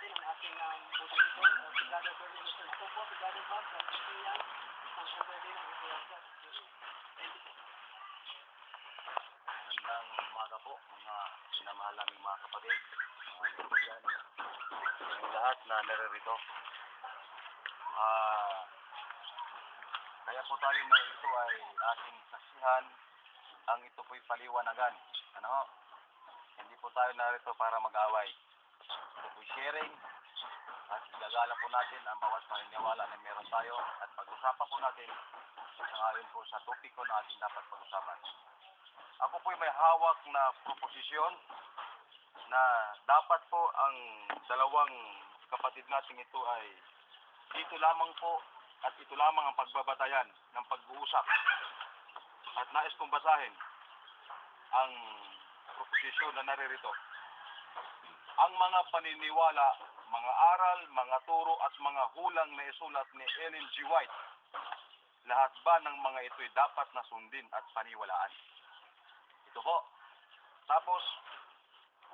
natin ang ating moderator, si Brother Bernie Luzon. Ako po, si Brother Bob, ang Christian, isang member din ng Imperial Church. Thank you po. Magandang umaga po, mga sinamahal naming mga kapatid, mga kaibigan, yung lahat na naririto. Kaya po tayo na ito ay ating saksihan, ang ito po'y paliwanagan. Ano? Hindi po tayo narito para mag-away. Ito po'y sharing, at igagala po natin ang bawat paniniwala na meron tayo, at pag-usapan po natin ayon po sa topiko na ating dapat pag-usapan. Ako po'y may hawak na proposisyon na dapat po ang dalawang kapatid natin ito ay dito lamang po at ito lamang ang pagbabatayan ng pag-uusap. At nais kong basahin ang proposisyon na naririto. Ang mga paniniwala, mga aral, mga turo at mga hulang na isulat ni Ellen G. White, lahat ba ng mga ito'y dapat na sundin at paniwalaan? Ito po. Tapos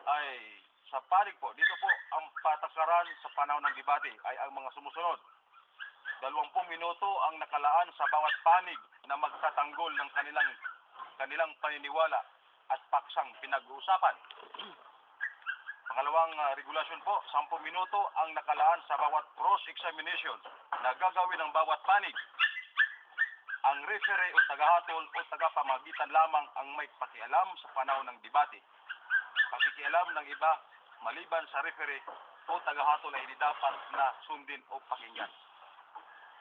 ay sa panig po, dito po ang patakaran sa panahon ng debate ay ang mga sumusunod. 20 minuto ang nakalaan sa bawat panig na magtatanggol ng kanilang paniniwala at paksang pinag-uusapan. Pangalawang regulasyon po, 10 minuto ang nakalaan sa bawat cross-examination na gagawin ng bawat panig. Ang referee o tagahatol o tagapamagitan lamang ang may pakialam sa panahon ng debate. Pakikialam ng iba maliban sa referee o tagahatol ay hindi dapat na sundin o pakinggan.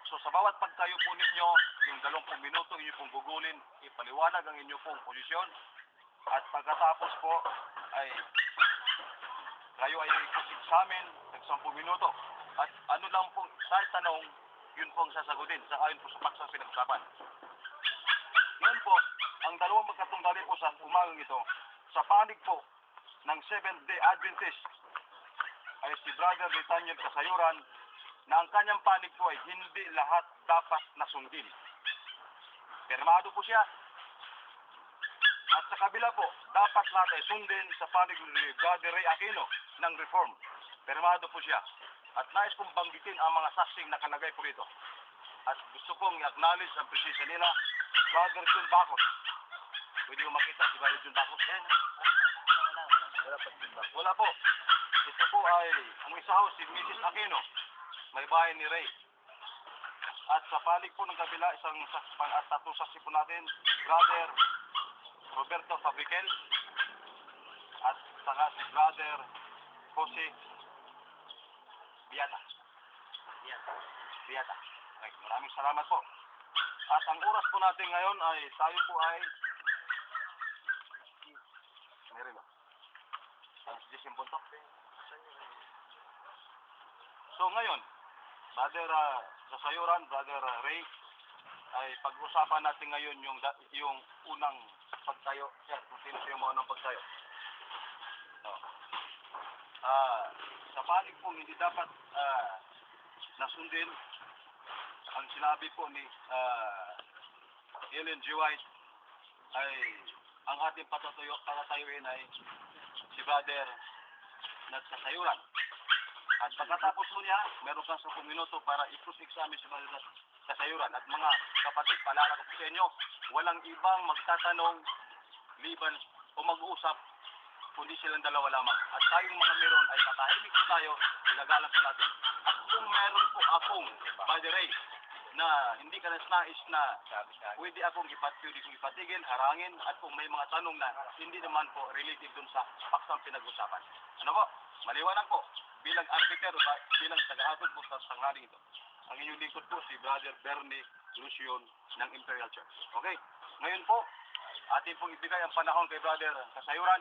So sa bawat pagtayo po ninyo, yung 20 minuto inyo pong gugulin, ipaliwanag ang inyo pong posisyon, at pagkatapos po ay kayo ay ikusit sa amin ng 10 minuto. At ano lang pong sa tanong, yun pong sasagutin sa ayon po sa paksang pinag-usapan. Ngayon po, ang dalawang magkatunggali po sa umagang ito, sa panig po ng Seventh-day Adventist ay si Brother Nathaniel Kasayuran, na ang kanyang panig po ay hindi lahat dapat nasundin. Pirmado po siya. At sa kabila po, dapat lahat ay sundin sa panig ni Brother Ray Aquino ng Reform. Pirmado po siya. At nais kong banggitin ang mga saksing nakalagay po rito. At gusto kong i-acknowledge ang presensya nila, Brother John Bacos. Pwede mo makita si Brother John Bacos? Wala po. Ito po ay, ang isa ho, si Mrs. Aquino, may bahay ni Ray. At sa palig po ng kabila, isang at tatlong saksi po natin, Brother Roberto Fabriquel, at saka si Brother Jose Biata. Okay, maraming salamat po. At ang oras po natin ngayon ay tayo po ay meron ba? Alas 10 punto. So ngayon, Brother Kasayuran, Brother Ray, ay pag-usapan natin ngayon yung unang pagtayo. Sir, kung sino siya mo unang pagtayo. No. Sa panig po hindi dapat nasundin ang sinabi po ni Ellen G. White ay ang ating patatayuin ay si Brother Kasayuran. At pagkatapos mo niya, meron kang 10 minuto para i-cross-examine si Brother Kasayuran. At mga kapatid, paalala ko po sa inyo, walang ibang magtatanong, liban o mag-uusap, kundi silang dalawa lamang. At tayong mga meron ay tatahimik po tayo, ilagalap natin. At kung meron po akong, by the way, na hindi ka nais na pwede kong ipatigil, harangin, at kung may mga tanong na hindi naman po related dun sa paksang pinag-usapan. Ano po? Maliwanag po, bilang arbiter o bilang tagahatod po sa sanghaling ito. Ang inyong lingkod po si Brother Bernie Luzon ng Imperial Church. Okay? Ngayon po, atin pong ibigay ang panahon kay Brother Kasayuran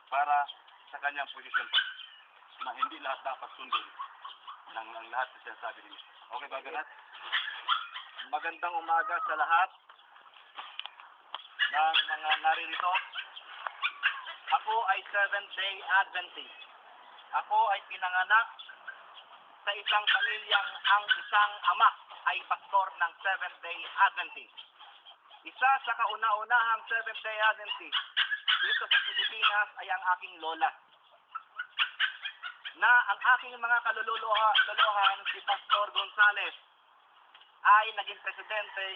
para sa kanyang posisyon po, na hindi lahat dapat sundin ng lahat na sinasabi ninyo. Okay, Brother Nat? Magandang umaga sa lahat ng mga naririto. Ako ay Seventh-day Adventist. Ako ay pinanganak sa isang pamilyang ang isang ama ay pastor ng Seventh-day Adventist. Isa sa kauna-unahang Seventh-day Adventist dito sa Pilipinas ay ang aking lola. na ang aking mga kaluluhan si Pastor Gonzales ay naging presidente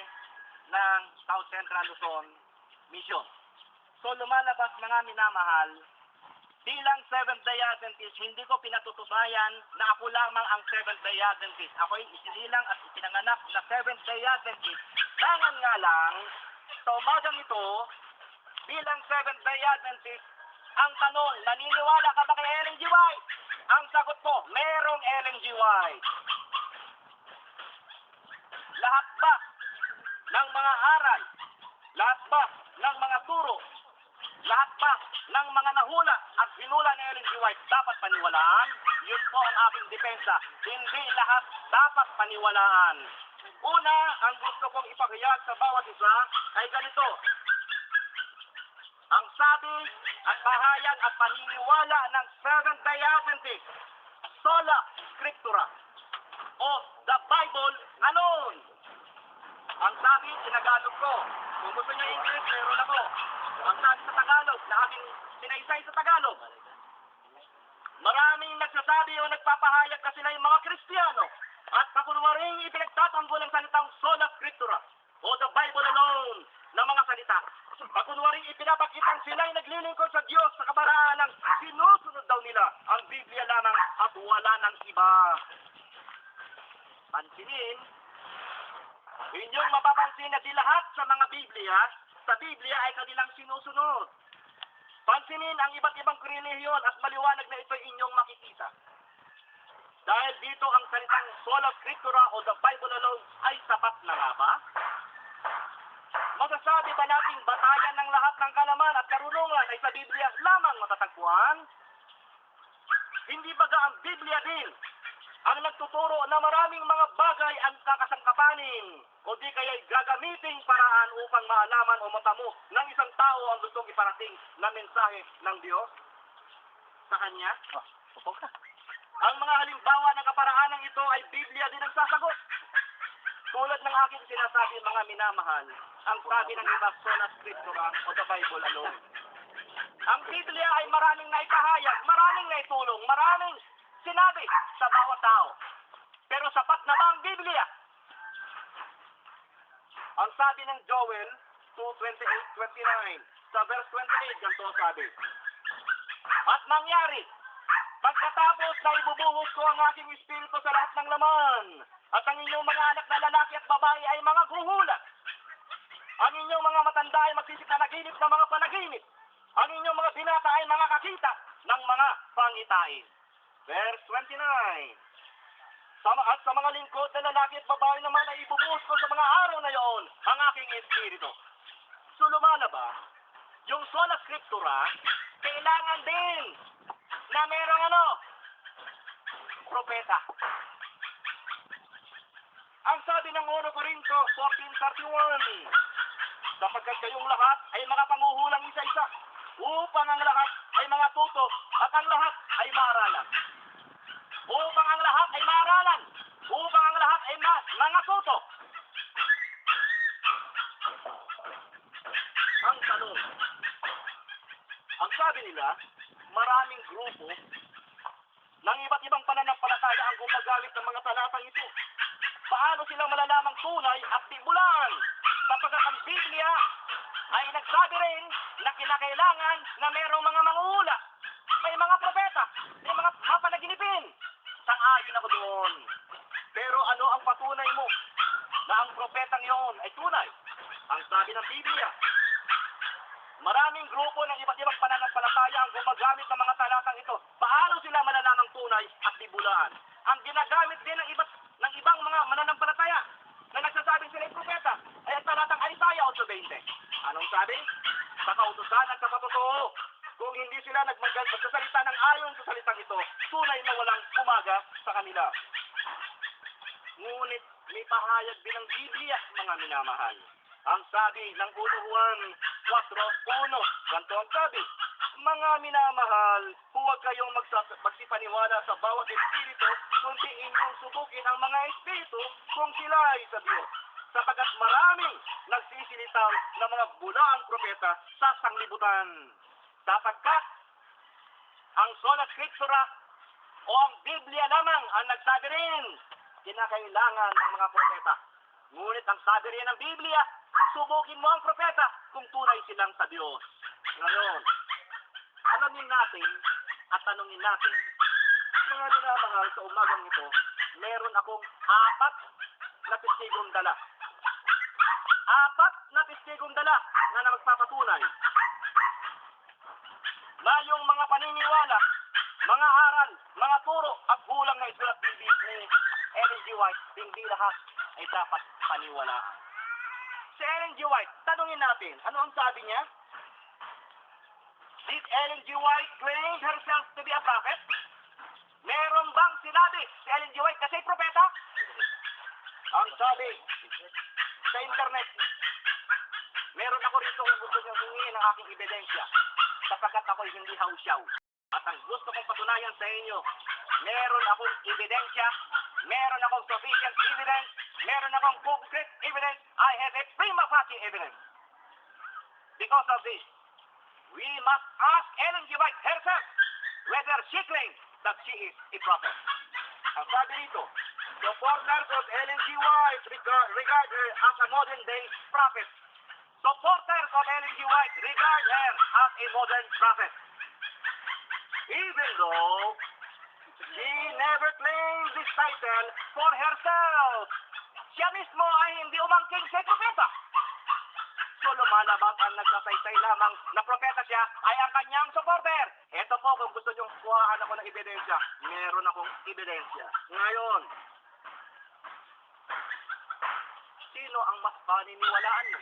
ng South Central Luzon Mission. So lumalabas mga minamahal, bilang Seventh-day Adventist, hindi ko pinatutunayan na ako lamang ang Seventh-day Adventist. Ako'y isinilang at ipinanganak na Seventh-day Adventist. Tangan nga lang, sa umagang ito, bilang Seventh-day Adventist, ang tanong, naniniwala ka ba kay Ellen G. White? Ang sagot ko, merong Ellen G. White. Lahat ba ng mga aral, lahat ba ng mga turo, lahat ba ng mga nahula at hinula ni Ellen G. White dapat paniwalaan? Yun po ang aking depensa. Hindi lahat dapat paniwalaan. Una, ang gusto kong ipahayag sa bawat isa ay ganito. Ang sabi at pahayag at paniniwala ng Seventh-day Adventist, sola scriptura, o the Bible alone. Ang sabi, sinagalog ko. Kung gusto niyo English, meron ako. Ang sabi sa Tagalog, na aking sinaysay sa Tagalog. Maraming nagsasabi o nagpapahayag na sila yung mga Kristiyano at pakunwaring ipinagtatanggol ang salitang sola scriptura o the Bible alone na mga salita. Pakunwaring ipinapakitang sila'y naglilingkod sa Diyos sa kaparaan ng sinusunod daw nila ang Biblia lamang at wala ng iba. Pansinin, inyong mapapansin na di lahat sa mga sa Biblia ay kanilang sinusunod. Pansinin ang iba't ibang relihiyon at maliwanag na ito inyong makikita. Dahil dito ang salitang sola scriptura o the Bible alone ay sapat na nga ba? Masasabi ba nating batayan ng lahat ng kalaman at karunungan ay sa Biblia lamang matatagpuan? Hindi baga ang Biblia din ang nagtuturo na maraming mga bagay ang kakasangkapanin o di kaya'y gagamiting paraan upang maalaman o matamo ng isang tao ang gustong iparating na mensahe ng Diyos sa Kanya? Ang mga halimbawa ng kaparaanang ito ay Biblia din ang sasagot. Tulad ng aking sinasabi mga minamahal, ang sabi ng iba sola scriptura o the Bible alone. Ang Biblia ay maraming naipahayag, maraming naitulong, maraming sinabi sa bawat tao. Pero sapat na ba ang Biblia? Ang sabi ng Joel 2:28-29, sa verse 28, ganito sabi, at mangyari, pagkatapos na ibubuhos ko ang aking espiritu sa lahat ng laman, at ang inyong mga anak na lalaki at babae ay mga guhulat, ang inyong mga matanda ay magsisik na naginip ng mga panaginip, ang inyong mga binata ay mga kakita ng mga pangitain. Verse 29, at sa mga lingkod na lalaki at babae naman ay ibubuhos ko sa mga araw na yon ang aking espiritu. So lumalabas, yung sola scriptura, kailangan din na merong propeta. Ang sabi ng 1 Corinto 14:31, sapagkat kayong lahat ay mga panguhulang isa-isa, upang ang lahat ay mga tuto at ang lahat ay maaralan. Upang ang lahat ay maaralan, upang ang lahat ay mga tuto. Ang tanong, ang sabi nila, maraming grupo ng iba't ibang pananampalataya ang gumagamit ng mga talatang ito. Paano sila malalamang tunay at tibulan? Sapagkat ang Biblia ay nagsabi rin na kinakailangan na mayroong mga manguhula, may mga propeta, may mga mapanaginipin. Sang-ayon ako doon. Pero ano ang patunay mo na ang propetang yon ay tunay? Ang sabi ng Biblia, maraming grupo ng iba't ibang pananampalataya ang gumagamit ng mga talatang ito. Paano sila malalamang tunay at tibulaan? Ang ginagamit din ng ibang mga mananampalataya na nagsasabing sila ay propeta ay ang talatang Isaiah 8:20. Anong sabi? Sa kautusan at sa patotoo, kung hindi sila magsasalita ng ayon sa salitang ito, tunay na walang umaga sa kanila. Ngunit may pahayag din ng Biblia, mga minamahal. Ang sabi ng 1 Juan 4:1, ganito ang sabi, mga minamahal, huwag kayong magsipaniwala sa bawat espiritu, kundi inyong subukin ang mga espiritu kung sila ay sa Diyos. Sapagkat maraming nagsisilitaw ng mga bulaang propeta sa sanglibutan. Sapagkat ang sola scriptura o ang Biblia lamang ang nagsabi rin, kinakailangan ng mga propeta. Ngunit ang sabi rin ng Biblia, subukin mo ang propeta kung tunay silang sa Diyos. Ngayon, alamin natin at tanungin natin, mga minamahal sa umagang ito, meron akong 4 na testigong dala. 4 na testigong dala na magpapatunay na yung mga paniniwala, mga aral, mga turo at kulang na isulat ni Ellen G. White, hindi lahat ay dapat paniwalaan. Si Ellen G. White, tanungin natin, ano ang sabi niya? Did Ellen G. White claim herself to be a prophet? Meron bang sinabi si Ellen G. White kasi propeta? Ang sabi sa internet, meron ako rito kung gusto niyo hingin ang aking ebidensya sapagkat ako'y hindi hausyaw. At ang gusto kong patunayan sa inyo, meron akong ebidensya, meron akong sufficient evidence, meron akong concrete evidence, I have a prima facie evidence. Because of this, we must ask Ellen G. White herself whether she claims that she is a prophet. Ang sabi rito, supporters of Ellen G. White regard her as a modern day prophet. Supporters of Ellen G. White regard her as a modern prophet. Even though she never claimed this title for herself. Siya mismo ay hindi umangking sa propeta. So lumalabas ang nagsasaysay lamang na propeta siya ay ang kanyang supporter. Ito po, kung gusto niyong kuhaan ako ng ebidensya, meron akong ebidensya. Ngayon, sino ang mas paniniwalaan mo?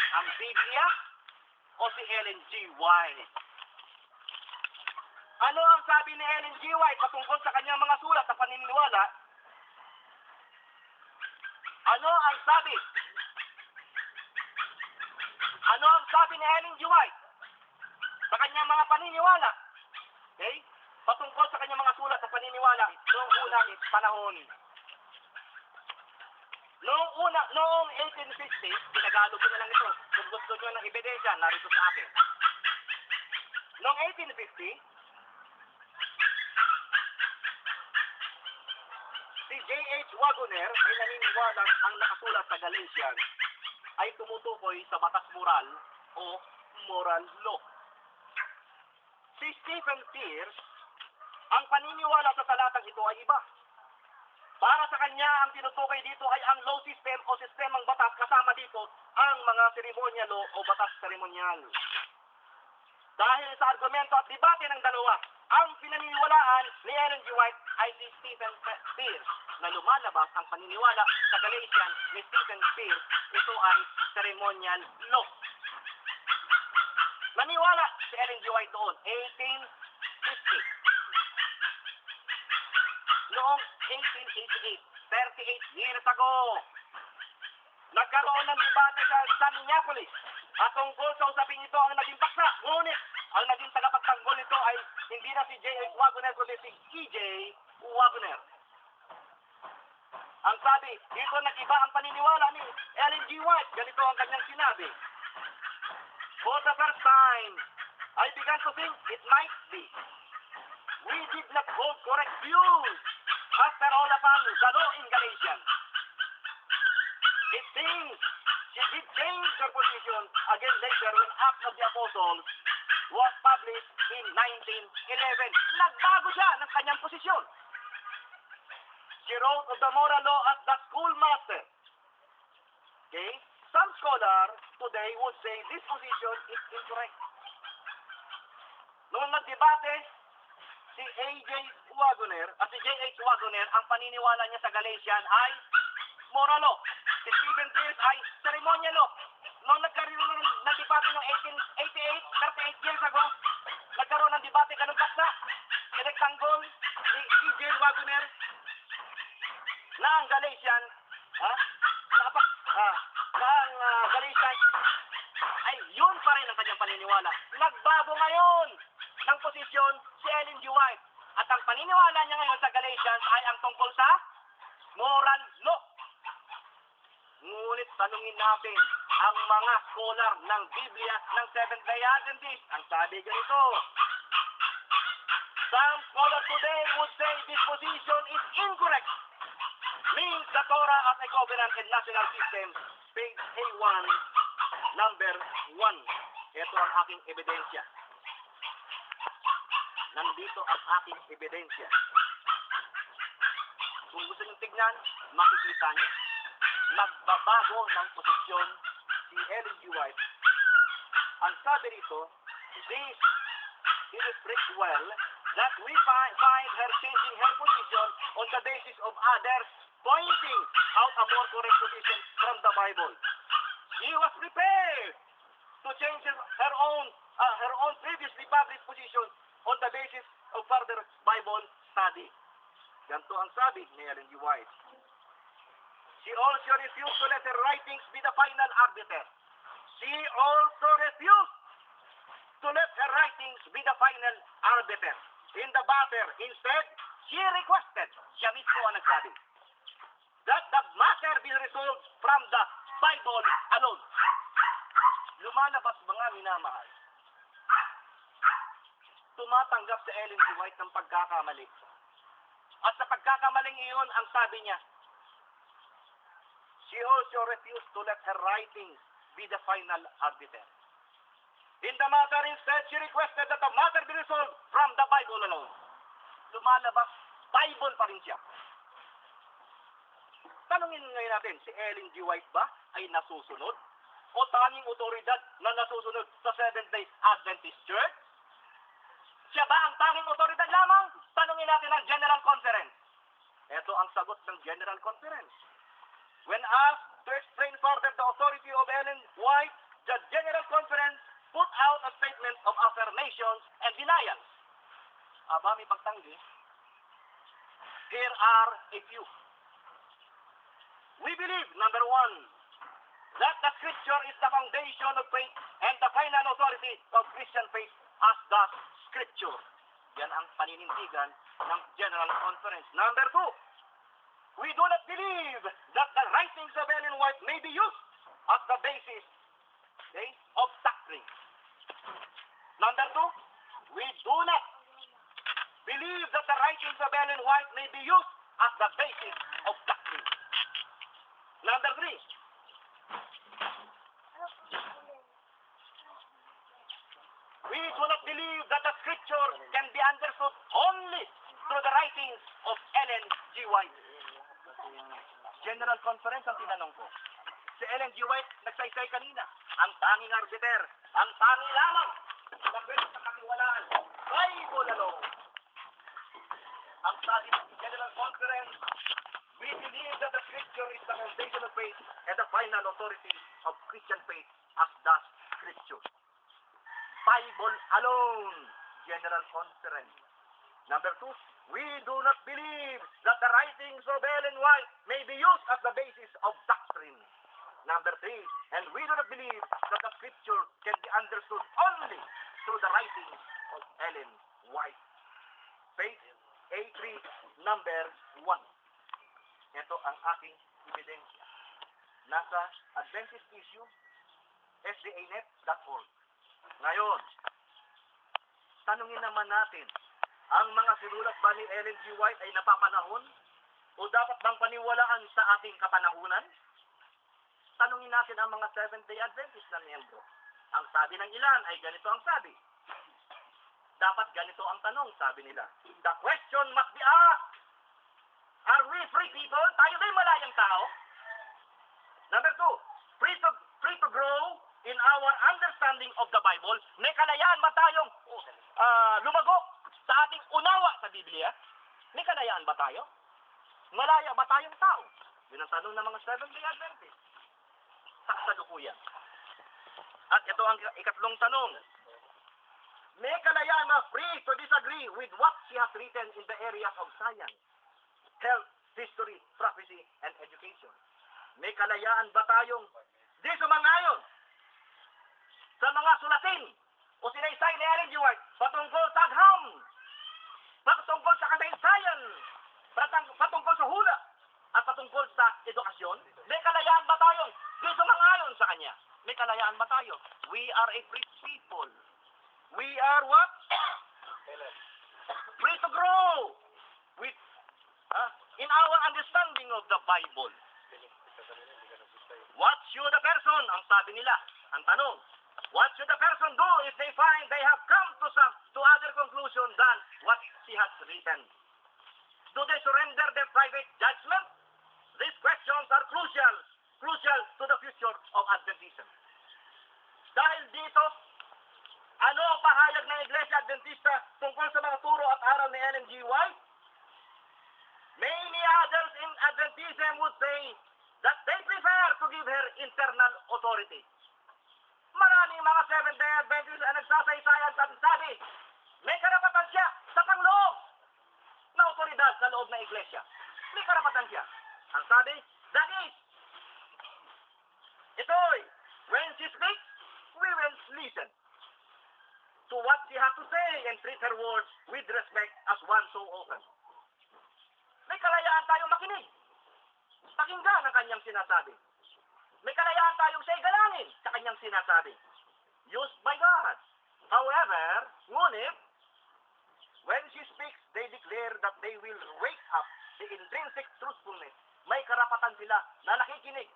Ang Biblia o si Ellen G. White? Ano ang sabi ni Ellen G. White patungkol sa kanyang mga sulat na paniniwala? Ano ang sabi? Ano ang sabi ni Ellen G. White sa kanyang mga paniniwala? Okay? Patungkol sa kanyang mga sulat na paniniwala noong unang panahon. Noong 1850, Tinagalog ko na lang ito. Kung gusto nyo ng ebidensya, narito sa akin. Noong 1850, si J.H. Wagoner ay naniniwalang ang nakasulat sa Galatians ay tumutukoy sa batas moral o moral law. Si Stephen Peirce, ang paniniwala sa talatang ito ay iba. Para sa kanya, ang tinutukoy dito ay ang law system o sistemang batas, kasama dito ang mga ceremonial law o batas seremonyal. Dahil sa argumento at debate ng dalawa, ang pinaniniwalaan ni Ellen G. White ay si Stephen Peirce, na lumalabas ang paniniwala sa Galatian ni Stephen Peirce, ito ay ceremonial law. Naniwala si Ellen G. White doon, 1850. Noong 1888, 38 years ago, nagkaroon ng debate sa Minneapolis at tungkol sa usaping ito ang naging paksa. Ngunit, ang naging tagapagtanggol nito ay hindi na si J.H. Wagoner kundi si E.J. Wagoner. Ang sabi, dito nag-iba ang paniniwala ni Ellen G. White. Ganito ang kanyang sinabi. For the first time, I began to think it might be. We did not hold correct views after all upon the law in Galatians. It seems she did change her position again later when Acts of the Apostles was published in 1911. Nagbago siya ng kanyang posisyon. She wrote of the moral law as the schoolmaster. Okay? Some scholars today would say this position is incorrect. Noong nagdebate, si A.J. Wagoner at si J.H. Wagoner, ang paniniwala niya sa Galatian ay moral law. Si Stephen Peirce ay ceremonial law. Noong nagkaroon ng debate noong 1888, 38 years ago, nagkaroon ng debate ganun paksa. Pinagtanggol ni E.J. Wagoner na ang Galatian, Galatian ay yun pa rin ang kanyang paniniwala. Nagbago ngayon ng posisyon si Ellen G. White. At ang paniniwala niya ngayon sa Galatians ay ang tungkol sa moral law. Ngunit tanungin natin ang mga scholar ng Biblia ng Seventh-day Adventist. Ang sabi ganito, some scholars today would the Torah as a covenant and national system, page A1, number 1. Ito ang aking ebidensya. Nandito ang aking ebidensya. Kung gusto niyong tignan, makikita niyo. Nagbabago ng posisyon si Ellen G. White. Ang sabi rito, this illustrates well that we find her changing her position on the basis of others pointing out a more correct position from the Bible. She was prepared to change her own previously published position on the basis of further Bible study. Ganito ang sabi ni Ellen G. White. She also refused to let her writings be the final arbiter. She also refused to let her writings be the final arbiter in the matter. Instead, she requested, siya mismo ang nagsabi, that the matter be resolved from the Bible alone. Lumalabas mga minamahal. Tumatanggap si Ellen G. White ng pagkakamali. At sa pagkakamaling iyon, ang sabi niya, she also refused to let her writings be the final arbiter. In the matter instead, she requested that the matter be resolved from the Bible alone. Lumalabas, Bible pa rin siya. Tanungin ngayon natin, si Ellen G. White ba ay nasusunod? O tanging otoridad na nasusunod sa Seventh-day Adventist Church? Siya ba ang tanging otoridad lamang? Tanungin natin ang General Conference. Ito ang sagot ng General Conference. When asked to explain further the authority of Ellen White, the General Conference put out a statement of affirmations and denials. Aba, may pagtanggi. Here are a few. We believe, number 1, that the Scripture is the foundation of faith and the final authority of Christian faith as the Scripture. Yan ang paninindigan ng General Conference. Number 2, we do not believe that the writings of Ellen White may be used as the basis of doctrine. Number 2, we do not believe that the writings of Ellen White may be used as the basis of doctrine. Number 3, we do not believe that the Scripture can be understood only through the writings of Ellen G. White. General Conference ang tinanong ko. Si Ellen G. White nagsaysay kanina. Ang tanging arbiter, ang tanging lamang na pwede sa katiwalaan, Bible alone. Ang sabi ng General Conference, we believe that the Scripture is the foundation of faith and the final authority of Christian faith as the Scripture. Bible alone, General Conference. Number 2, we do not believe that the writings of Ellen White may be used as the basis of doctrine. Number 3, and we do not believe that the Scripture can be understood only through the writings of Ellen White. Page A3, number 1. Ito ang aking ebidensya. Nasa Adventist Issue, sdanet.org. Ngayon, tanungin naman natin, ang mga sinulat ba ni Ellen G. White ay napapanahon? O dapat bang paniwalaan sa ating kapanahunan? Tanungin natin ang mga Seventh-day Adventist na miyembro. Ang sabi ng ilan ay ganito ang sabi. Dapat ganito ang tanong, sabi nila. The question must be asked, are we free people? Tayo ba'y malayang tao? Number 2, free to grow in our understanding of the Bible. May kalayaan ba tayong lumago sa ating unawa sa Biblia? May kalayaan ba tayo? Malaya ba tayong tao? Yun ang tanong ng mga Seventh-day Adventist. Sa kasalukuyan. At ito ang ikatlong tanong. May kalayaan na free to disagree with what she has written in the areas of science, health, history, prophecy, and education. May kalayaan ba tayong di sumangayon sa mga sulatin o sinaysay ni Ellen G. White patungkol sa agham, patungkol sa kasaysayan, patungkol sa hula, at patungkol sa edukasyon? May kalayaan ba tayong di sumangayon sa kanya? May kalayaan ba tayo? We are a free people. We are what? Free to grow with in our understanding understanding of the Bible. What should a person, ang sabi nila, ang tanong, what should a person do if they find they have come to other conclusion than what he has written? Do they surrender their private judgment? These questions are crucial to the future of Adventism. Dahil dito, ano ang pahayag ng Iglesia Adventista tungkol sa mga turo at aral ni Ellen G. White? Many others in Adventism would say that they prefer to give her internal authority. Maraming mga Seventh-day Adventists ang nagsasaysayan at sabi, may karapatan siya sa pangloob na otoridad sa loob ng Iglesia. May karapatan siya. Ang sabi, that is, ito'y, when she speaks, we will listen to what she has to say and treat her words with respect as one so often. May kalayaan tayong makinig. Pakinggan ang kanyang sinasabi. May kalayaan tayong siya galangin sa kanyang sinasabi. Used by God. However, ngunit, when she speaks, they declare that they will wake up the intrinsic truthfulness. May karapatan sila na nakikinig,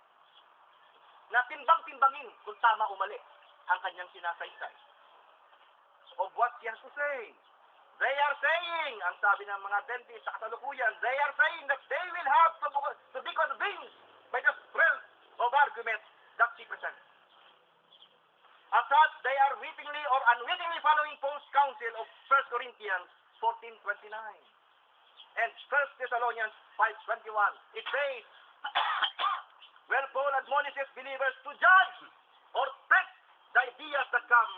na timbang-timbangin kung tama o mali ang kanyang sinasaysay. Of what she has to say. They are saying, ang sabi ng mga dentist sa kasalukuyan, they are saying that they will have to be convinced by the strength of argument that she presents. As such, they are wittingly or unwittingly following Paul's counsel of 1 Corinthians 14:29 and 1 Thessalonians 5:21. It says, where Paul admonishes believers to judge or test the ideas that come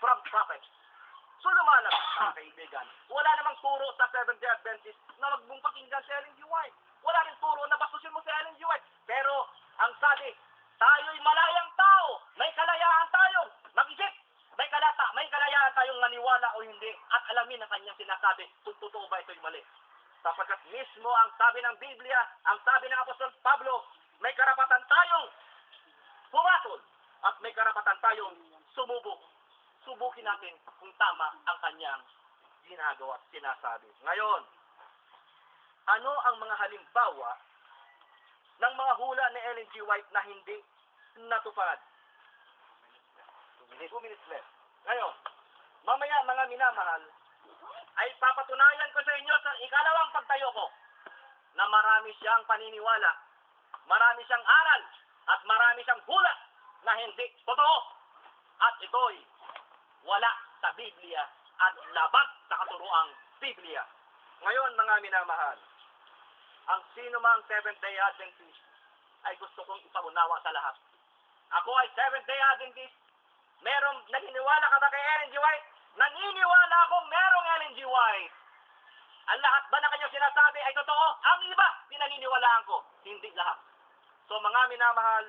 from prophets. So lumalabas mga kaibigan. Wala namang turo sa Seventh-day Adventist na wag mong pakinggan si Ellen G. White. Wala rin turo na bastusin mo si Ellen G. White. Pero ang sabi, tayo'y malayang tao. May kalayaan tayong mag-isip. May kalayaan tayong maniwala o hindi at alamin ang kanyang sinasabi kung totoo ba ito'y mali. Sapagkat mismo ang sabi ng Biblia, ang sabi ng Apostol Pablo, may karapatan tayong pumatol at may karapatan tayong sumubok. Subukin natin kung tama ang kanyang ginagawa at sinasabi. Ngayon, ano ang mga halimbawa ng mga hula ni Ellen G. White na hindi natupad? 2 minutes left. Ngayon, mamaya mga minamahal, ay papatunayan ko sa inyo sa ikalawang pagtayo ko na marami siyang paniniwala, marami siyang aral, at marami siyang hula na hindi totoo. At ito'y wala sa Biblia at labag sa katuroang Biblia. Ngayon, mga minamahal, ang sino mang Seventh-day Adventist ay gusto kong ipaunawa sa lahat. Ako ay Seventh-day Adventist. Merong naniniwala ka ba kay Ellen G. White? Naniniwala akong merong Ellen G. White. Ang lahat ba na kanyang sinasabi ay totoo? Ang iba, pinaniniwalaan ko. Hindi lahat. So mga minamahal,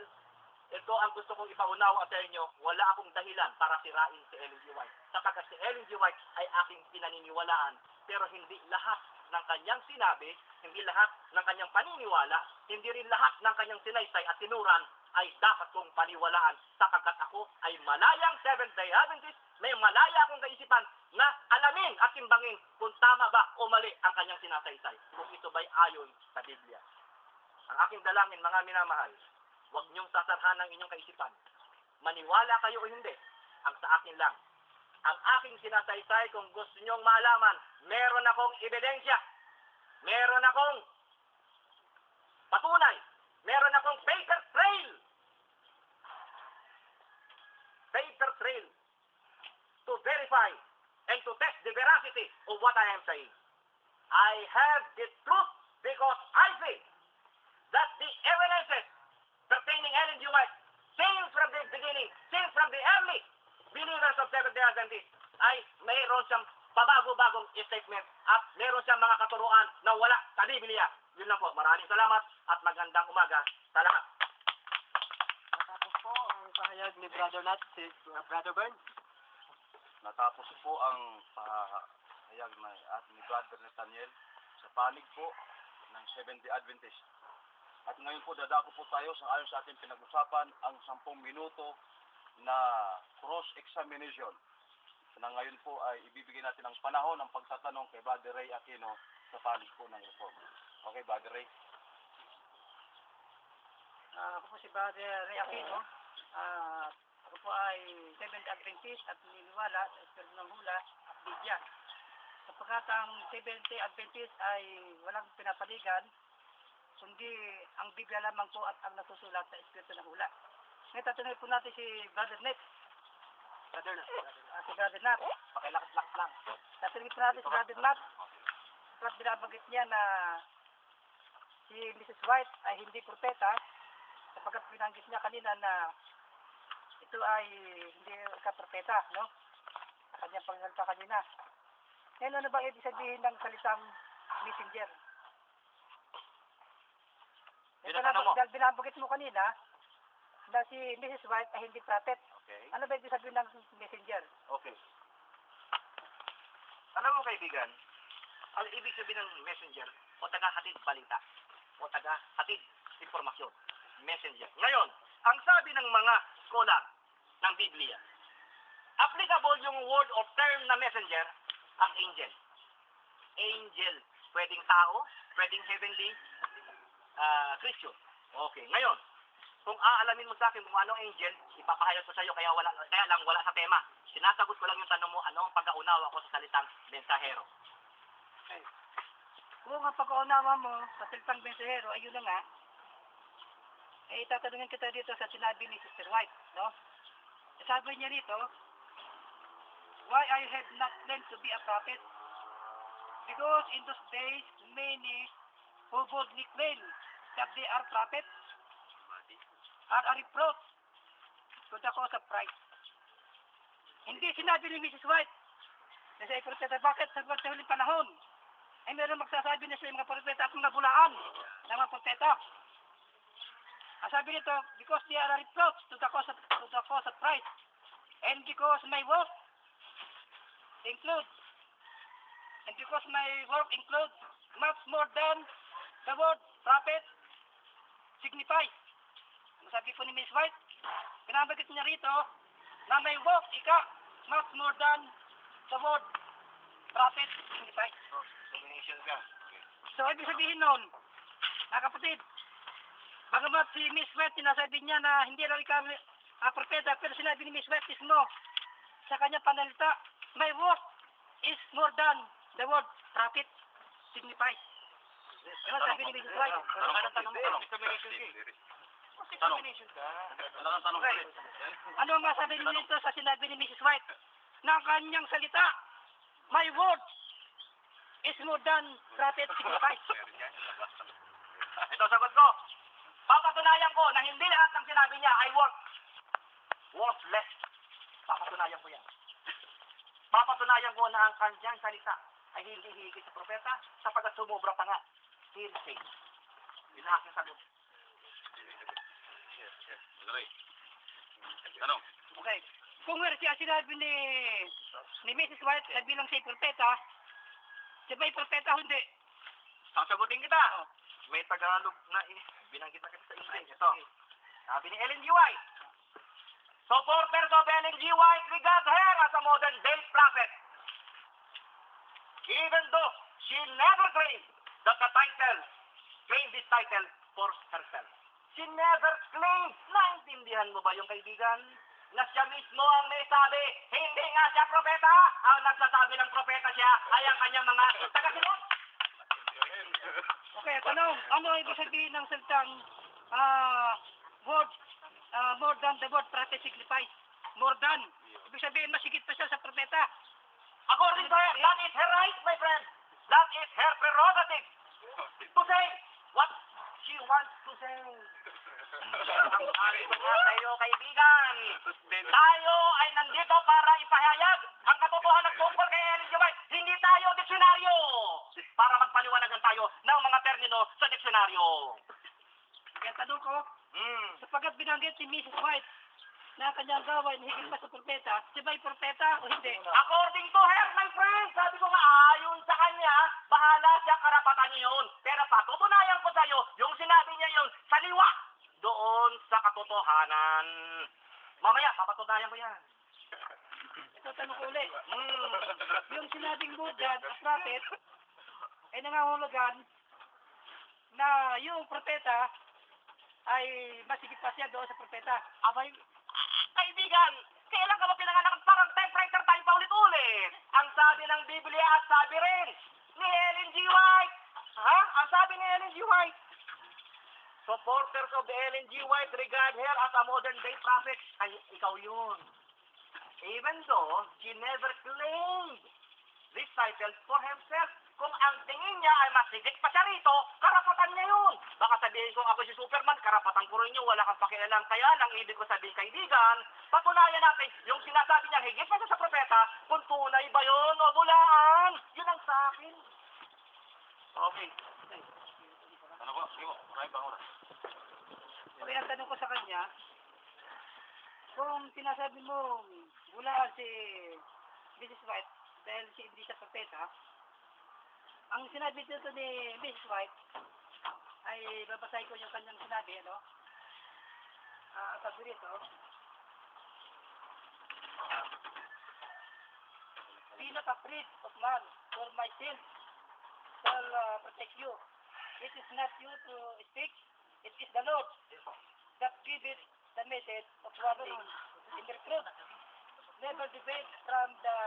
ito ang gusto kong ipaunawa sa inyo. Wala akong dahilan para sirain si Ellen G. White. Sapagkat si Ellen G. White ay aking pinaniniwalaan. Pero hindi lahat ng kanyang sinabi, hindi lahat ng kanyang paniniwala, hindi rin lahat ng kanyang sinaysay at tinuran ay dapat kong paniwalaan. Sapagkat ako ay malayang Seventh-day Adventist, may malaya akong kaisipan na alamin at timbangin kung tama ba o mali ang kanyang sinasaysay. Kung ito ba'y ayon sa Biblia. Ang aking dalangin, mga minamahal, huwag niyong sasarhan ang inyong kaisipan. Maniwala kayo o hindi, ang sa akin lang. Ang aking sinasaysay, kung gusto niyong maalaman, meron akong ebidensya. Meron akong patunay. Meron akong paper trail. Paper trail to verify and to test the veracity of what I am saying. I have the truth because I say that the evidences pertaining Ellen G. White, since from the beginning, since from the early believers of Seventh-day Adventists, ay mayroon siyang pabago-bagong statement at mayroon siyang mga katuruan na wala sa Biblia. Yun lang po. Maraming salamat at magandang umaga sa lahat. Natapos po ang pahayag ni Brother Nat, si Brother Burns. Natapos po ang pahayag ni Brother Nathaniel sa panig po ng Seventh-day Adventist. At ngayon po dadako po tayo sa ayon sa ating pinag-usapan ang 10 minuto na cross-examination. Na ngayon po ay ibibigay natin ang panahon ng pagtatanong kay Brother Ray Aquino sa panig po ng Reform. Okay, Brother Ray? Ako po si Brother Ray Aquino. Ako po ay Seventh Adventist at naniniwala sa Espiritu ng Hula at Biblia. Sapagkat ang Seventh Adventist ay walang pinapaligan, kundi ang Biblia lamang po at ang nasusulat sa Espiritu ng Hula. Ngayon tatanungin po natin si Brother Nat. Si Brother Nat. Pakilakas-lakas lang. Tatanungin po natin si Brother Nat. At binabanggit niya na si Mrs. White ay hindi propeta, sapagkat binanggit niya kanina na ito ay hindi ka-propeta, no? Sa kanyang pagsalita kanina. Ngayon, ano ba ibig sabihin ng salitang messenger? Dahil binabanggit mo kanina na si Mrs. White ay hindi prophet. Okay. Ano ba ibig sabihin ng messenger? Okay. Alam mo kaibigan, ang ibig sabihin ng messenger o taga-hatid balita o taga-hatid informasyon. Messenger. Ngayon, ang sabi ng mga scholar ng Biblia, applicable yung word or term na messenger ang angel. Angel. Pwedeng tao, pwedeng heavenly creature. Okay. Ngayon, kung aalamin mo sa akin kung anong angel, ipapahayag ko sa iyo kaya lang wala sa tema. Sinasagot ko lang yung tanong mo, ano ang pagkaunawa ko sa salitang mensahero. Okay. Kung ang pagkaunawa mo sa salitang mensahero, ayun na nga, eh tatanungin kita dito sa sinabi ni Sister White, no? Sabi niya dito, why I have not claimed to be a prophet? Because in those days, many who boldly claim that they are prophets are a reproach to the cause of Christ. Hindi sinabi ni Mrs. White na siya ay propeta. Bakit? Sa huling panahon ay meron magsasabi na siya mga propeta at mga bulaan ng mga propeta. Ang sabi nito, because they are a reproach to the cause of Christ, and because my work includes much more than the word prophet signifies. Ano sabi po ni Miss White? Pinabagit niya rito na may work much more than the word prophet signifies. Combination ka. So, ibig sabihin nun, mga kapatid, bagamat si Miss White, sinasabi niya na hindi raw ikaw propeta, pero sinabi ni Miss White mismo sa kanya panalita, my work is more than the word prophet signifies. Ano sabi ni Miss White? Tanong mo. Combination ka. Combination ka. Okay. Ano ang masabi niyo nito sa sinabi ni Mrs. White? Na ang kanyang salita, my word is more than prophet signifies. Ito sagot ko. Papatunayan ko na hindi lahat ng sinabi niya ay worthless. Papatunayan ko yan. Papatunayan ko na ang kanyang salita ay hindi higit sa propeta sapagkat sumobra pa nga. Hearsay. Yun ang aking sagot. Tanong. Okay. Kung siya sinabi ni Mrs. White na bilang siya propeta, siya ba'y propeta o hindi? Sasagutin kita. May Tagalog na binanggit na kita sa English. Ito. Sabi ni Ellen G. White. Supporters of Ellen G. White regard her as a modern day prophet. Even though she never claimed this title for herself. She never claimed. Naintindihan mo ba yung kaibigan? Na siya mismo ang may sabi, hindi nga siya propeta. Ang nagsasabi ng propeta siya ay ang kanyang mga tagasunod. Okay, tanong, ano ibig sabihin ng salitang word, more than the word prophet signifies? More than. Ibig sabihin, masigit pa siya sa propeta. According to her, that is her right, my friend. That is her prerogative. To say what she wants to say. Ang arito nga tayo, kaibigan. Tayo ay nandito para ipahayag ang katotohanan tungkol kay Ellen G. White. Hindi tayo diksyonaryo para magpaliwanagan tayo ng mga termino sa diksyonaryo. Kaya tanong ko, sapagkat binanggit si Mrs. White na kanyang gawain higit pa sa propeta, siya ba'y propeta o hindi? According to her, my friend, sabi ko nga, ayon sa kanya, bahala siya, karapatan niya yun. Pero patutunayan ko sa'yo, yung sinabi niya yun, saliwa doon sa katotohanan. Mamaya, papatunayan ko yan. Ito tanong ko ulit. Yung sinabing Buddha at prophet, ay nangangahulugan na yung propeta ay masigit pa siya doon sa propeta. Abay, kaibigan, kailan ka ba pinanganak at parang typewriter tayo paulit-ulit? Ang sabi ng Biblia at sabi rin ni Ellen G. White. Ha? Ang sabi ni Ellen G. White. Supporters of the Ellen G. White regard her as a modern day prophet. Ay, ikaw yun. Even though she never claimed this title for herself. Kung ang tingin niya ay masigit pa siya rito, karapatan niya yun. Baka sabihin ko ako si Superman, karapatan ko rin yun, wala kang pakialam. Kaya lang, ibig ko sabihin kaibigan, patunayan natin yung sinasabi niya higit pa siya sa propeta, kung tunay ba yun o bulaan. Yun ang sa akin. Okay. Ano po? Sige po. Maraming pang oras. Kaya ang tanong ko sa kanya, kung sinasabi mo bulaan si Mrs. White dahil si hindi siya propeta, ang sinabi dito ni Mrs. White ay babasahin ko yung kanyang sinabi, ano? Sabi rito, be not afraid of man, for my sins shall protect you. It is not you to speak, it is the Lord that giveth the message of warning in the truth. Never debate from the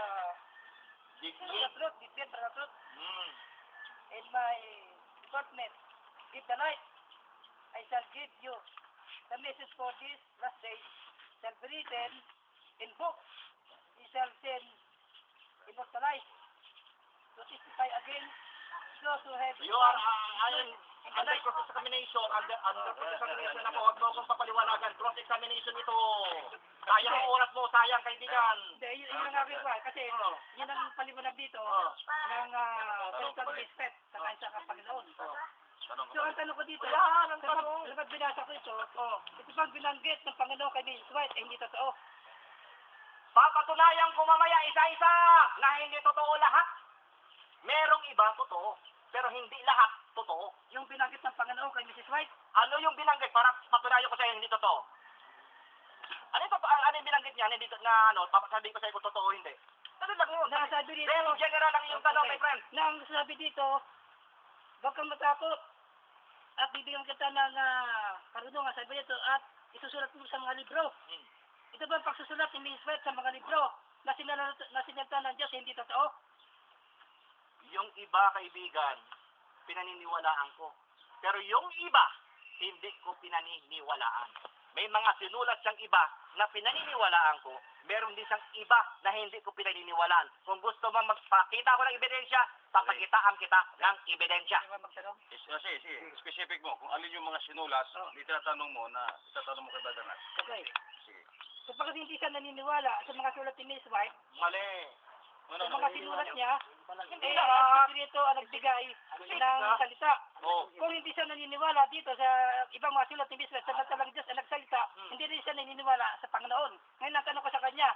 truth, debate from the truth. In my department, give the light. I shall give you the message for this last day. Shall be written in books. He shall send immortalized to testify again those who have. You are, under cross-examination, under cross-examination ako, huwag mo akong papaliwanagan, cross-examination ito. Sayang ang oras mo, sayang kaibigan. Hindi, yun ang aking ba? Kasi yun ang paliwanag dito ng self-respect sa kansa ng Panginoon. So ang tanong ko dito, kapag binasa ko ito bang binanggit ng Panginoon kay Mrs. White, hindi totoo. Papatunayan ko mamaya isa-isa na hindi totoo lahat. Merong iba totoo, pero hindi lahat totoo. Yung binanggit ng Panginoon kay Mrs. White, Ano yung binanggit para patunayan ko sa'yo hindi totoo? Ano yung binanggit niya? Hindi na sabi ko sa'yo kung totoo o hindi. Ano lang yun? nasabi dito, Very general lang yung tanong, my friend. Nang sabi dito, huwag kang matakot at bibigyan kita ng karunungan, sabi dito, at isusulat mo sa mga libro. Ito ba ang pagsusulat ni Mrs. White sa mga libro na sinalta ng Diyos, hindi totoo? Yung iba, kaibigan, pinaniniwalaan ko. Pero yung iba, hindi ko pinaniniwalaan. May mga sinulat siyang iba na pinaniniwalaan ko. Meron din siyang iba na hindi ko pinaniniwalaan. Kung gusto mo magpakita ko ng ebidensya, papakitaan kita ng ebidensya. Di ba magtanong? Sige. Specific mo. Kung alin yung mga sinulas, itatanong mo kay Brother Nat. Okay. Sige. So pag hindi siya naniniwala sa mga sulat ni Mrs. White, Mali. sa mga sinulat niya, Hindi ang lahat. Espiritu ang nagbigay ng salita. Oh. Kung hindi siya naniniwala dito sa ibang mga sulat ni Mrs. White, samantalang Diyos ang nagsalita, hindi rin siya naniniwala sa Panginoon. Ngayon ang tanong ko sa kanya,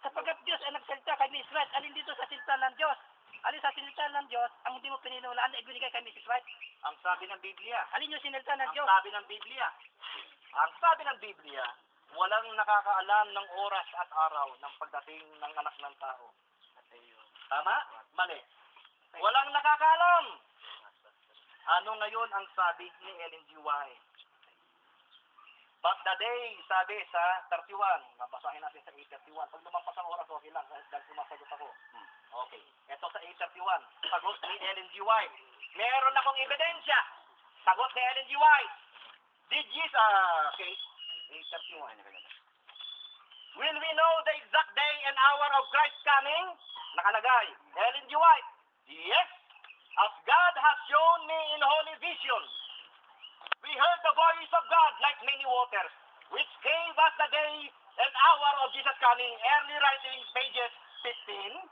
sapagkat Diyos ang nagsalita kay Mrs. White, alin dito sa salita ng Diyos? Alin sa salita ng Diyos ang hindi mo pininiwalaan na ibinigay kay Mrs. White? Ang sabi ng Biblia. Alin yung sinalita ng Ang Diyos? sabi ng Biblia. Ang sabi ng Biblia, walang nakakaalam ng oras at araw ng pagdating ng anak ng tao. Tama? Mali. Walang nakakaalam. Ano ngayon ang sabi ni Ellen G. White? But the day, sabi sa 31, nabasahin natin sa 8:31. Pag lumampas ang oras, okay lang, dahil sumasagot ako. Okay. Ito sa 8:31, sagot ni Ellen G. White. Meron akong ebidensya. Sagot ni Ellen G. White. Did Jesus, okay, 8:31. Will we know the exact day and hour of Christ's coming? Nakalagay, Ellen G. White. Yes, as God has shown me in holy vision. We heard the voice of God like many waters, which gave us the day and hour of Jesus coming. Early writing, pages 15,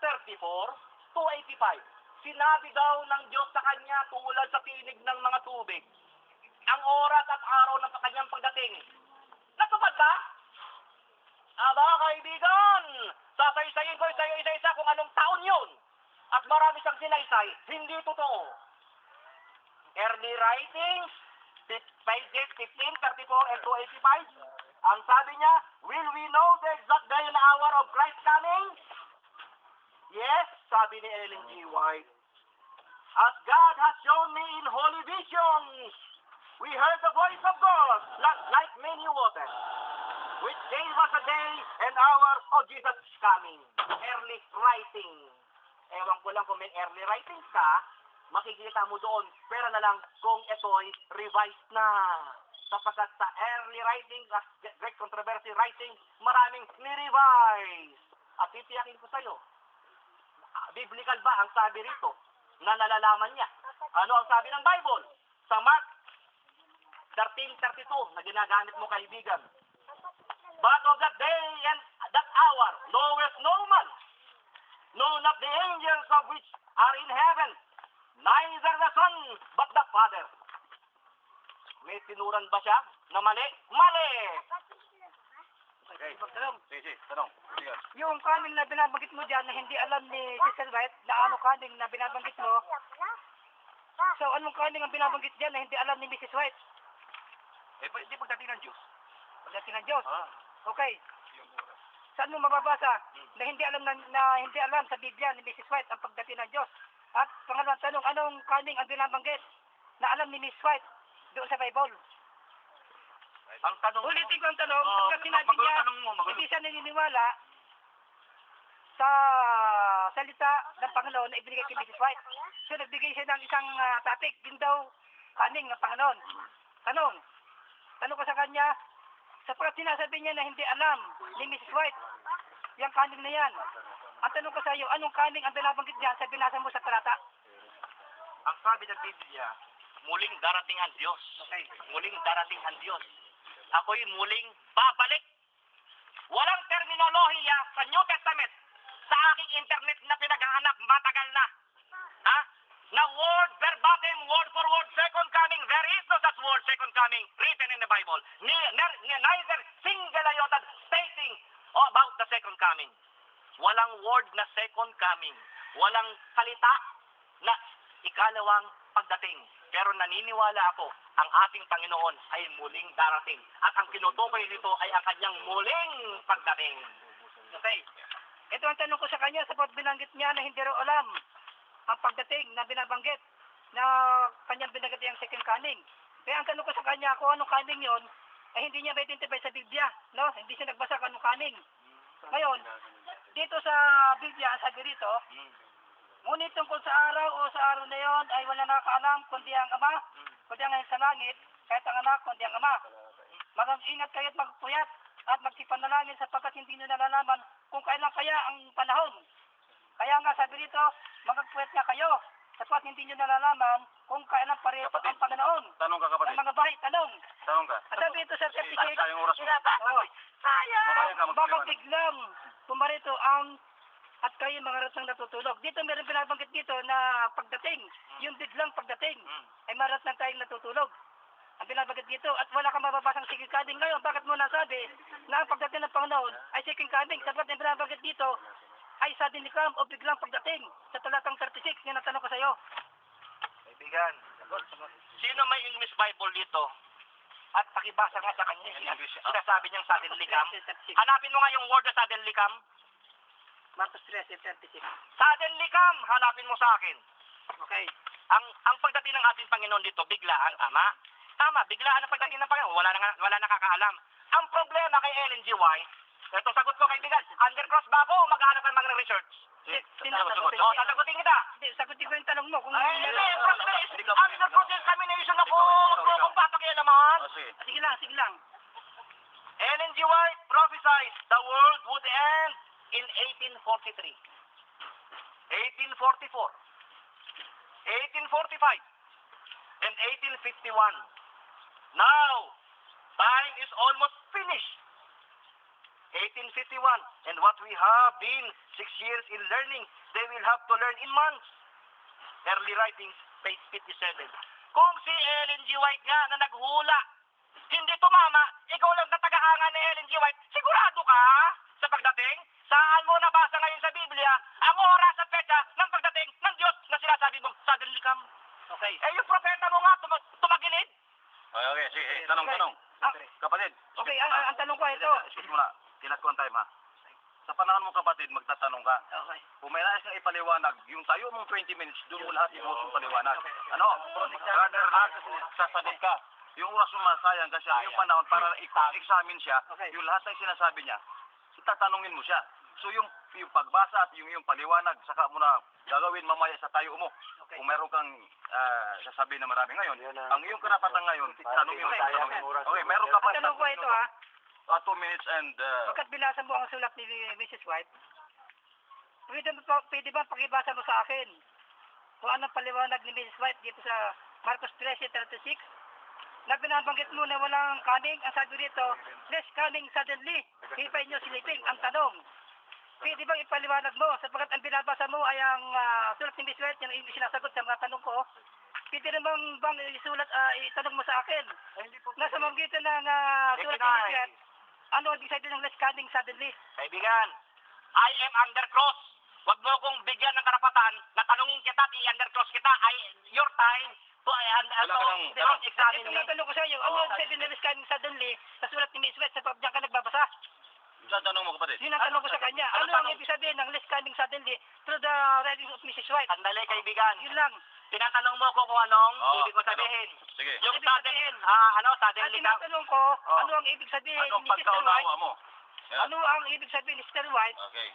34 to 85. Sinabi daw ng Diyos sa kanya tulad sa tinig ng mga tubig. Ang oras at araw ng kanyang pagdating. Natupad ba? Aba, kaibigan, sasaysayin ko sa'yo isa-isa kung anong taon yun. At marami siyang sinaysay, hindi totoo. Early writings, pages 15, 34, and 285. Ang sabi niya, will we know the exact day and hour of Christ's coming? Yes, sabi ni Ellen G. White. As God has shown me in holy visions. we heard the voice of God like many waters, which gave us a day and hour of Jesus' coming. Early writing. Ewan ko lang kung may early writing ka, makikita mo doon. Pero na lang kung ito'y revised na. Sapagkat sa early writing, great controversy writing, maraming ni-revise. At titiyakin ko sa'yo, biblical ba ang sabi rito na nalalaman niya? Ano ang sabi ng Bible? Sa Mark 13:32 na ginagamit mo, kaibigan. But of that day and that hour knoweth no man, no not the angels of which are in heaven, neither the Son, but the Father. May tinuran ba siya na mali? Mali! Okay. Sige, tanong. Sige. Yung kaning na binabanggit mo dyan na hindi alam ni Sister White na ano kaning na binabanggit mo. So, anong kaning ang binabanggit dyan na hindi alam ni Mrs. White? Hindi pagdating ng Diyos. Pagdating ng Diyos. Ah. Okay. Saan mo mababasa na hindi alam hindi alam sa Biblia ni Mrs. White ang pagdating ng Diyos? At pangalawang tanong, anong kaning ang binabanggit na alam ni Mrs. White doon sa Bible? Ang tanong Ulitin ko ang tanong, sapagkat sinabi niya, hindi siya naniniwala sa salita ng Panginoon na ibigay kay Mrs. White. So, nagbigay siya ng isang topic, din daw, kaning ng Panginoon. Tanong ko sa kanya, sapagkat sinasabi niya na hindi alam ni Mrs. White, yung kaning na yan. Ang tanong ko sa iyo, anong kaning ang binabanggit niya sa binasa mo sa talata? ang sabi ng Biblia, muling darating ang Diyos. Okay. Muling darating ang Diyos. Ako'y muling babalik. Walang terminolohiya sa New Testament. Sa aking internet na pinaghahanap, matagal na. Ha? Na word, verbatim, word for word, second coming. There is no such word, second coming, written in the Bible. Neither single iota stating about the second coming. Walang word na second coming. Walang salita na ikalawang pagdating. Pero naniniwala ako, ang ating Panginoon ay muling darating. At ang tinutukoy nito ay ang kanyang muling pagdating. Okay. Ito ang tanong ko sa kanya, sapat binanggit niya na hindi raw alam ang pagdating na binabanggit na kanyang binanggit yung second coming. Kaya ang tanong ko sa kanya, kung anong coming yon, ay hindi niya ma-identify sa Biblia. No? Hindi siya nagbasa kung anong coming. Ngayon, dito sa Biblia, ang sabi rito, ngunit tungkol sa araw o sa araw na yon ay wala nakakaalam kundi ang Ama, kundi ang sa langit, kahit ang Anak, kundi ang Ama. Mag-ingat kayo at magpuyat at magsipanalangin sapagkat hindi nyo nalalaman kung kailan kaya ang panahon. Kaya nga sabi dito, magpuyat nga kayo sapagkat hindi nyo nalalaman kung kailan pareho ang Panginoon. Tanong ka, kapatid. Ang mga bahay, tanong. Tanong ka. At sabi ito sa 36, Sayang oras mo. baka biglang pumarito ang at kayo mga ratang natutulog. Dito meron binabanggit dito na pagdating, yung biglang pagdating, ay marat na tayong natutulog. Ang binabanggit dito, at wala kang mababasang second coming ngayon. Bakit mo nasabi na ang pagdating ng Panginoon ay second coming? Sabat ang binabanggit dito ay suddenly come o biglang pagdating. Sa talatang 36, yung natanong ko sa iyo. Kaibigan, sino may English Bible dito? At pakibasa nga sa kanya. Sinasabi niyang suddenly come. Hanapin mo nga yung word na suddenly come. Marcos 13:36. Suddenly come, hanapin mo sa akin. Okay. Ang pagdating ng ating Panginoon dito, biglaan, tama, biglaan ang pagdating ng Panginoon, wala nakakaalam. Ang problema kay Ellen G. White, ito sagot ko kaibigan, undercross ba ako o maghanap ng mga research? Sasagutin kita. Sagutin ko yung tanong mo. Kung Undercross examination ako, huwag kong papakialaman. Sige lang. Ellen G. White prophesied the world would end in 1843, 1844, 1845, and 1851. Now, time is almost finished. 1851, and what we have been 6 years in learning, they will have to learn in months. Early writings, page 57. Kung si Ellen G. White nga na naghula, hindi tumama, ikaw lang na tagahanga ni Ellen G. White, sigurado ka sa pagdating? Saan mo nabasa ngayon sa Biblia ang oras at petsa ng pagdating ng Diyos na sinasabi mong suddenly come? Okay. Eh yung propeta mo nga tumagilid? Okay, sige. Tanong. Kapatid. Okay, ang tanong ko ito. Excuse mo na. Tinat ko ang time, ha? Sa panahon mo, kapatid, magtatanong ka. Okay. Kung may nais kang ipaliwanag, yung tayo mong 20 minutes, doon mo lahat ibuhos yung paliwanag. Ano? Brother, sasagot ka. yung oras mo masayang kasi ang yung panahon para i-examine siya, Okay. yung lahat ng sinasabi niya, itatanungin mo siya. So yung pagbasa at yung paliwanag, saka mo na gagawin mamaya sa tayo mo. Okay. Kung meron kang sasabihin na marami ngayon, Yun ang- ang iyong karapatan ngayon, tanungin mo. Okay. Tanungin. Okay, meron ka pa. Ang tanong ko ito ha, 2 minutes and... pagkat binasa mo ang sulat ni Mrs. White, pwede ba pakibasa mo sa akin kung anong paliwanag ni Mrs. White dito sa Marcos 13:36 na binabanggit mo na walang coming, ang sabi dito, less coming suddenly, hipay nyo siliping, ang tanong. Pwede bang ipaliwanag mo sapagkat ang binabasa mo ay ang sulat ni Mrs. White, yung sinasagot sa mga tanong ko, pwede naman bang itanong mo sa akin? Nasa magitan ng sulat ni Mrs. White, ano ang ibig sabihin ng less coming suddenly? Kaibigan, I am under cross. Huwag mo akong bigyan ng karapatan na tanungin kita at i-under cross kita. Your time to examine Ito me. nga tanong ko sa iyo, ano ang sabihin ng less coming suddenly sa sulat ni Mrs. White sa diyan ka nagbabasa? Saan tanong mo, kapatid? Yun ang tanong ko sa kanya. Ano ang ibig sabihin ng less coming suddenly through the writings of Mrs. White? Sandali, kaibigan. Yun lang. Tinatanong mo ko kung anong ibig ko sabihin. Sige. Yung Ibig sudden, sabihin. sudden Ang likap. tinatanong ko, ano ang ibig sabihin Anong ni Sister White? pagkaunawa mo? Yeah. Ano ang ibig sabihin ni Sister White? Okay.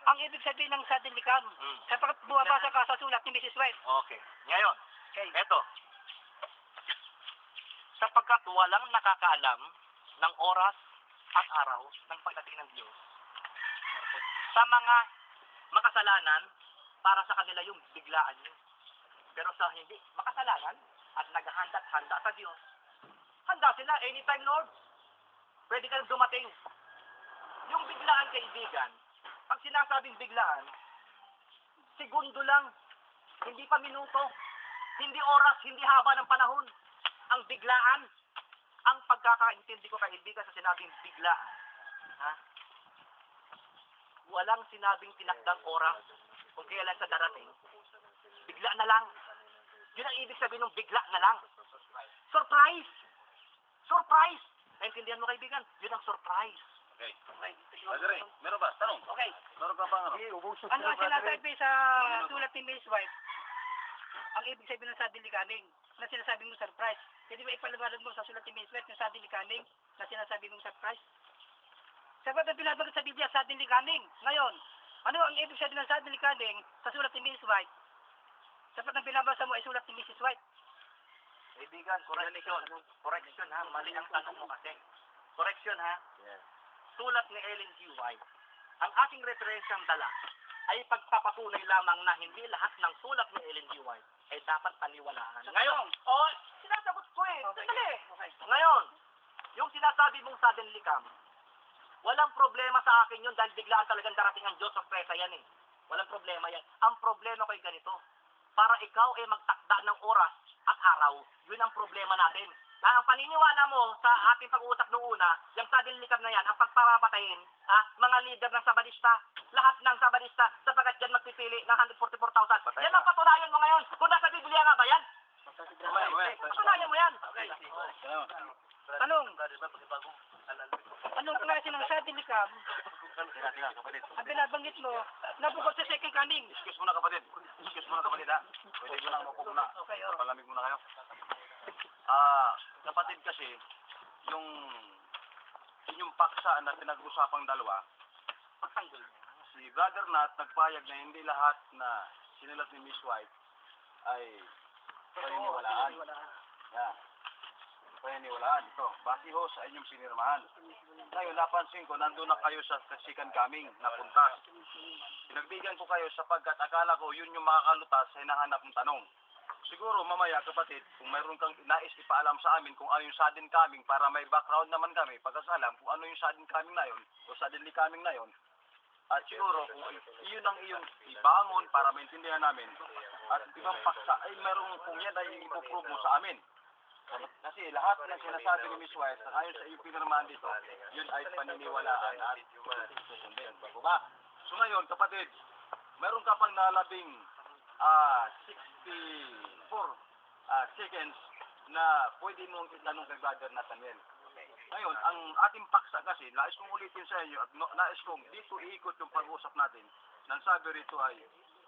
Ang ibig sabihin ng suddenly come. Sapagkat buwabasa ka sa sulat ni Mrs. White. Okay. Ngayon, Okay. eto. Sapagkat walang nakakaalam ng oras at araw ng pagdating ng Diyos sa mga makasalanan, para sa kanila yung biglaan yun. Pero sa hindi makasalanan at naghahanda-handa sa Diyos, handa sila anytime, Lord. Pwede ka dumating. Yung biglaan, kaibigan, pag sinasabing biglaan, segundo lang, hindi pa minuto, hindi oras, hindi haba ng panahon. Ang biglaan, ang pagkakaintindi ko, kaibigan, sa sinabing biglaan. Ha? Walang sinabing tinakdang oras kung kailan sa darating. Bigla na lang. Yun ang ibig sabihin ng bigla na lang. Surprise! Surprise! Naintindihan mo, kaibigan? Yun ang surprise. Okay. Padre, meron ba? Tanong. Okay. Meron ka bang ano? Ano ang sinasabi sa sulat ni Mrs. White? Ang ibig sabihin ng suddenly coming na sinasabi mo surprise. Pwede ba ipaliwanag mo sa sulat ni Mrs. White yung suddenly coming na sinasabi mong surprise? Sabat ang binabanggit sa Biblia, suddenly coming. Ngayon, ano ang ibig sabihin ng suddenly coming sa sulat ni Mrs. White? Sabat ang binabasa mo ay sulat ni Mrs. White. Kaibigan, correction. Correction, ha? Mali ang tanong mo kasi. Correction, ha? Yes. Sulat ni Ellen G. White. Ang aking referensyang dala ay pagpapatunay lamang na hindi lahat ng sulat ni Ellen G. White ay dapat paniwalaan. Ngayon, sinasagot ko eh. Sandali. Okay. Ngayon, yung sinasabi mong suddenly come, walang problema sa akin yun dahil biglaan talagang darating ang Diyos, sorpresa yan eh. Walang problema yan. Ang problema ko ay ganito. Para ikaw ay magtakda ng oras at araw, yun ang problema natin. Na ang paniniwala mo sa ating pag-uusap noong una, yung suddenly come na yan, ang pagpapatayin, mga leader ng Sabadista, lahat ng Sabadista, sapagkat dyan magpipili ng 144,000. Yan ang patunayan mo ngayon. Kung nasa Biblia nga ba yan? Patunayan mo yan. Tanong, anong klase ng suddenly come Tira, kapatid. ang binabanggit mo na bukod sa second coming? Excuse muna, kapatid. Excuse muna, kapatid, ha? Pwede mo na ako muna. Okay, Palamig muna kayo. Kapatid kasi, yung paksa na pinag-usapang dalawa, Pagtanggol niya. si Brother Nat nagpayag na hindi lahat na sinilat ni Miss White ay paniniwalaan. Yeah. Paniniwalaan. Ito, base ho sa inyong pinirmahan. Ngayon, napansin ko, nandun na kayo sa second coming na puntas. Pinagbigyan ko kayo sapagkat akala ko yun yung makakalutas sa hinahanap ng tanong. Siguro mamaya, kapatid, kung mayroon kang nais ipaalam sa amin kung ano yung sudden coming para may background naman kami pagkasalam kung ano yung sudden coming na yun o suddenly coming na yun. At siguro kung iyon ang iyong ibangon para maintindihan namin at ibang paksa ay mayroong kung yan ay ipoprove mo sa amin. Kasi lahat ng sinasabi ni Miss White ayon sa iyong pinirmahan dito, yun ay paniniwalaan at susundin. Ba? So ngayon, kapatid, meron ka pang nalabing 64 seconds na pwede mong itanong kay Brother Nathaniel. Ngayon, ang ating paksa kasi, nais kong ulitin sa inyo at nais kong dito iikot yung pag-usap natin. Nang sabi rito ay,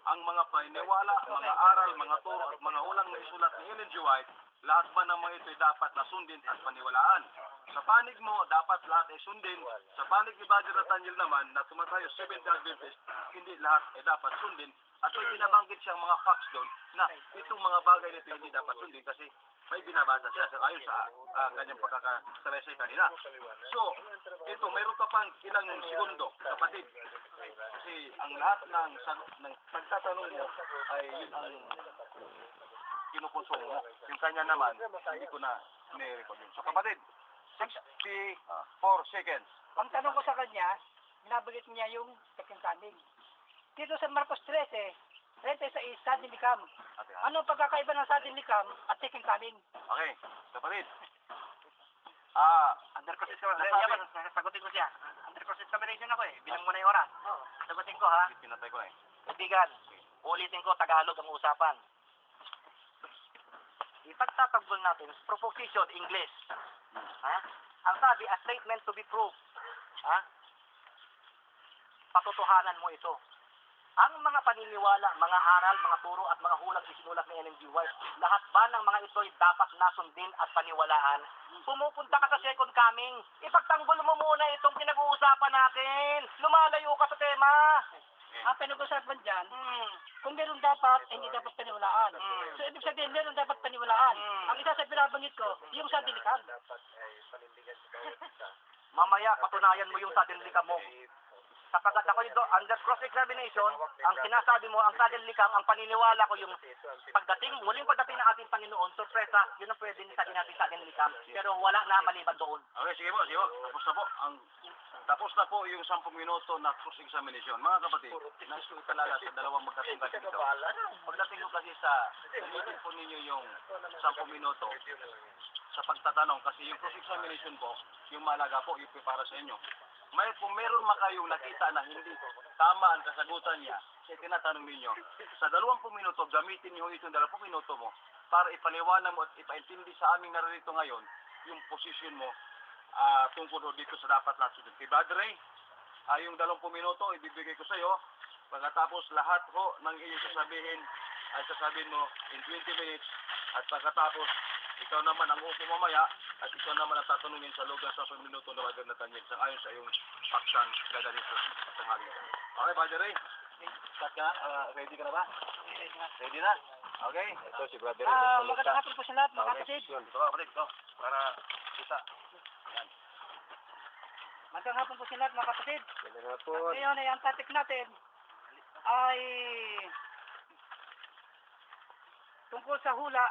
ang mga paniniwala, mga aral, mga turo at mga hulang na isulat ni Ellen G. White lahat ba ng mga ito ay dapat na sundin at paniwalaan? Sa panig mo, dapat lahat ay sundin. Sa panig ni Brother Nathaniel naman, na tumatayo Seventh-day Adventist, hindi lahat ay dapat sundin. At may binabanggit siyang mga facts doon na itong mga bagay nito hindi dapat sundin kasi may binabasa siya sa ayon sa kanyang pagkakasalaysay kanina. So, ito, mayroon ka pang ilang segundo, kapatid. Kasi ang lahat ng pagtatanong mo ay yun ang kinukonsumo mo. Yung kanya naman, hindi ko na ni-record yun. So, kapatid, 64 seconds. Ang tanong ko sa kanya, binabanggit niya yung second coming. Dito sa Marcos 13, 36 sudden come. Ano ang pagkakaiba ng sudden come at second coming? Okay, kapatid. Under cross sagutin ko siya. Under cross examination ako eh. Bilang mo na yung oras. Sagutin ko ha. Pinatay ko na eh. Kaibigan, ulitin ko, Tagalog ang usapan. Ipagtatanggol natin, proposition, English. Ha? Ang sabi, a statement to be proved. Ha? Patotohanan mo ito. Ang mga paniniwala, mga aral, mga turo at mga hulat isinulat ni Ellen G. White, lahat ba ng mga ito ay dapat nasundin at paniwalaan? Pumupunta ka sa second coming, ipagtanggol mo muna itong pinag-uusapan natin. Lumalayo ka sa tema. Ang pinag-usapan dyan, kung meron dapat, hindi dapat paniwalaan. So, ibig sabihin, meron dapat paniwalaan. Ang isa sa binabanggit ko, yung sa delikad. Mamaya, patunayan mo yung sudden likam mo. Sapagkat ako ito, under cross-examination, ang sinasabi mo, ang sudden likam, ang paniniwala ko yung muling pagdating ng ating Panginoon, sorpresa, yun ang pwede sabihin natin sudden likam. Pero wala na maliban doon. Okay, sige po, sige po. Tapos na po. Tapos na po yung 10 minuto na cross-examination. Mga kapatid, nais ko italala sa dalawang magkatungkad dito. Pagdating ko kasi gamitin po ninyo yung 10 minuto sa pagtatanong kasi yung cross-examination po, yung malaga po, yung para sa inyo. Kung meron kayong nakita na hindi tama ang kasagutan niya, kasi tinatanong ninyo, sa 20 minuto, gamitin niyo itong 20 minuto mo para ipaniwanag mo at ipaintindi sa aming naririto ngayon yung position mo tungkol dito sa dapat lahat sunod. Kay Brother Ray, yung 20 minuto, ibibigay ko sa iyo. Pagkatapos lahat ho ng iyong sasabihin ay sasabihin mo in 20 minutes at pagkatapos ikaw naman ang upo mamaya at ikaw naman ang tatanungin sa loob ng 10 minuto na Brother Nathaniel sang ayon sa iyong paksang gagaling sa hangin. Okay, Brother Ray? Start ka na? Ready ka na ba? Ready na? Okay? Ito si Brother Ray. Magandang hapon po sa lahat, mga kapatid. Ito kapatid, ito. Para kita. Yan. Magandang hapon po sa lahat, mga kapatid. Magandang At ngayon ay ang topic natin ay tungkol sa hula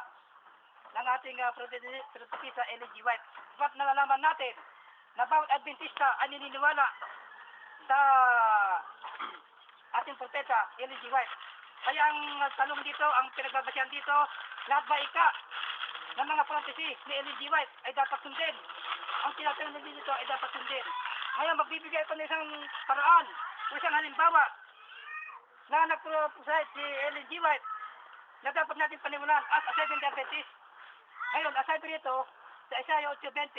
ng ating propetisa Ellen G. White. Dapat nalalaman natin na bawat Adventista ay naniniwala sa ating propeta Ellen G. White. Kaya ang tanong dito, ang pinagbabasihan dito, lahat ba ng mga prophecy ni Ellen G. White ay dapat sundin? Ang tinatanong dito ay dapat sundin. Ngayon, magbibigay ko ng isang paraan o isang halimbawa na nag-prophesy si Ellen G. White na dapat natin paniwalaan as a Seventh-day Adventist. Ngayon, asabi rito sa Isaiah 8:20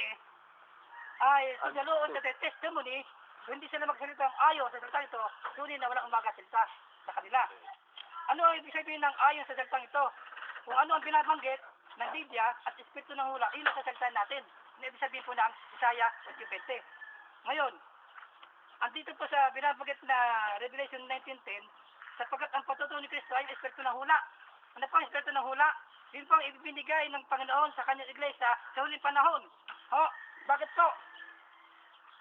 ay sunaluon sa testimony, hindi sila magsalita ng ayon sa salita ito, sunin na walang umagasalita sa kanila. Ano ang ibig sabihin ng ayon sa salita ito? Kung ano ang binabanggit ng Biblia at Espiritu ng Hula, ilan sa salita natin. Ano ibig sabihin po ng Isaiah 8:20. Ngayon, andito po sa binabanggit na Revelation 19:10, sapagkat ang patutuo ni Kristo ay Espiritu ng Hula. Ano po ang Espiritu ng Hula? Yun po ang ibibinigay ng Panginoon sa kanyang iglesia sa huling panahon. Bakit po?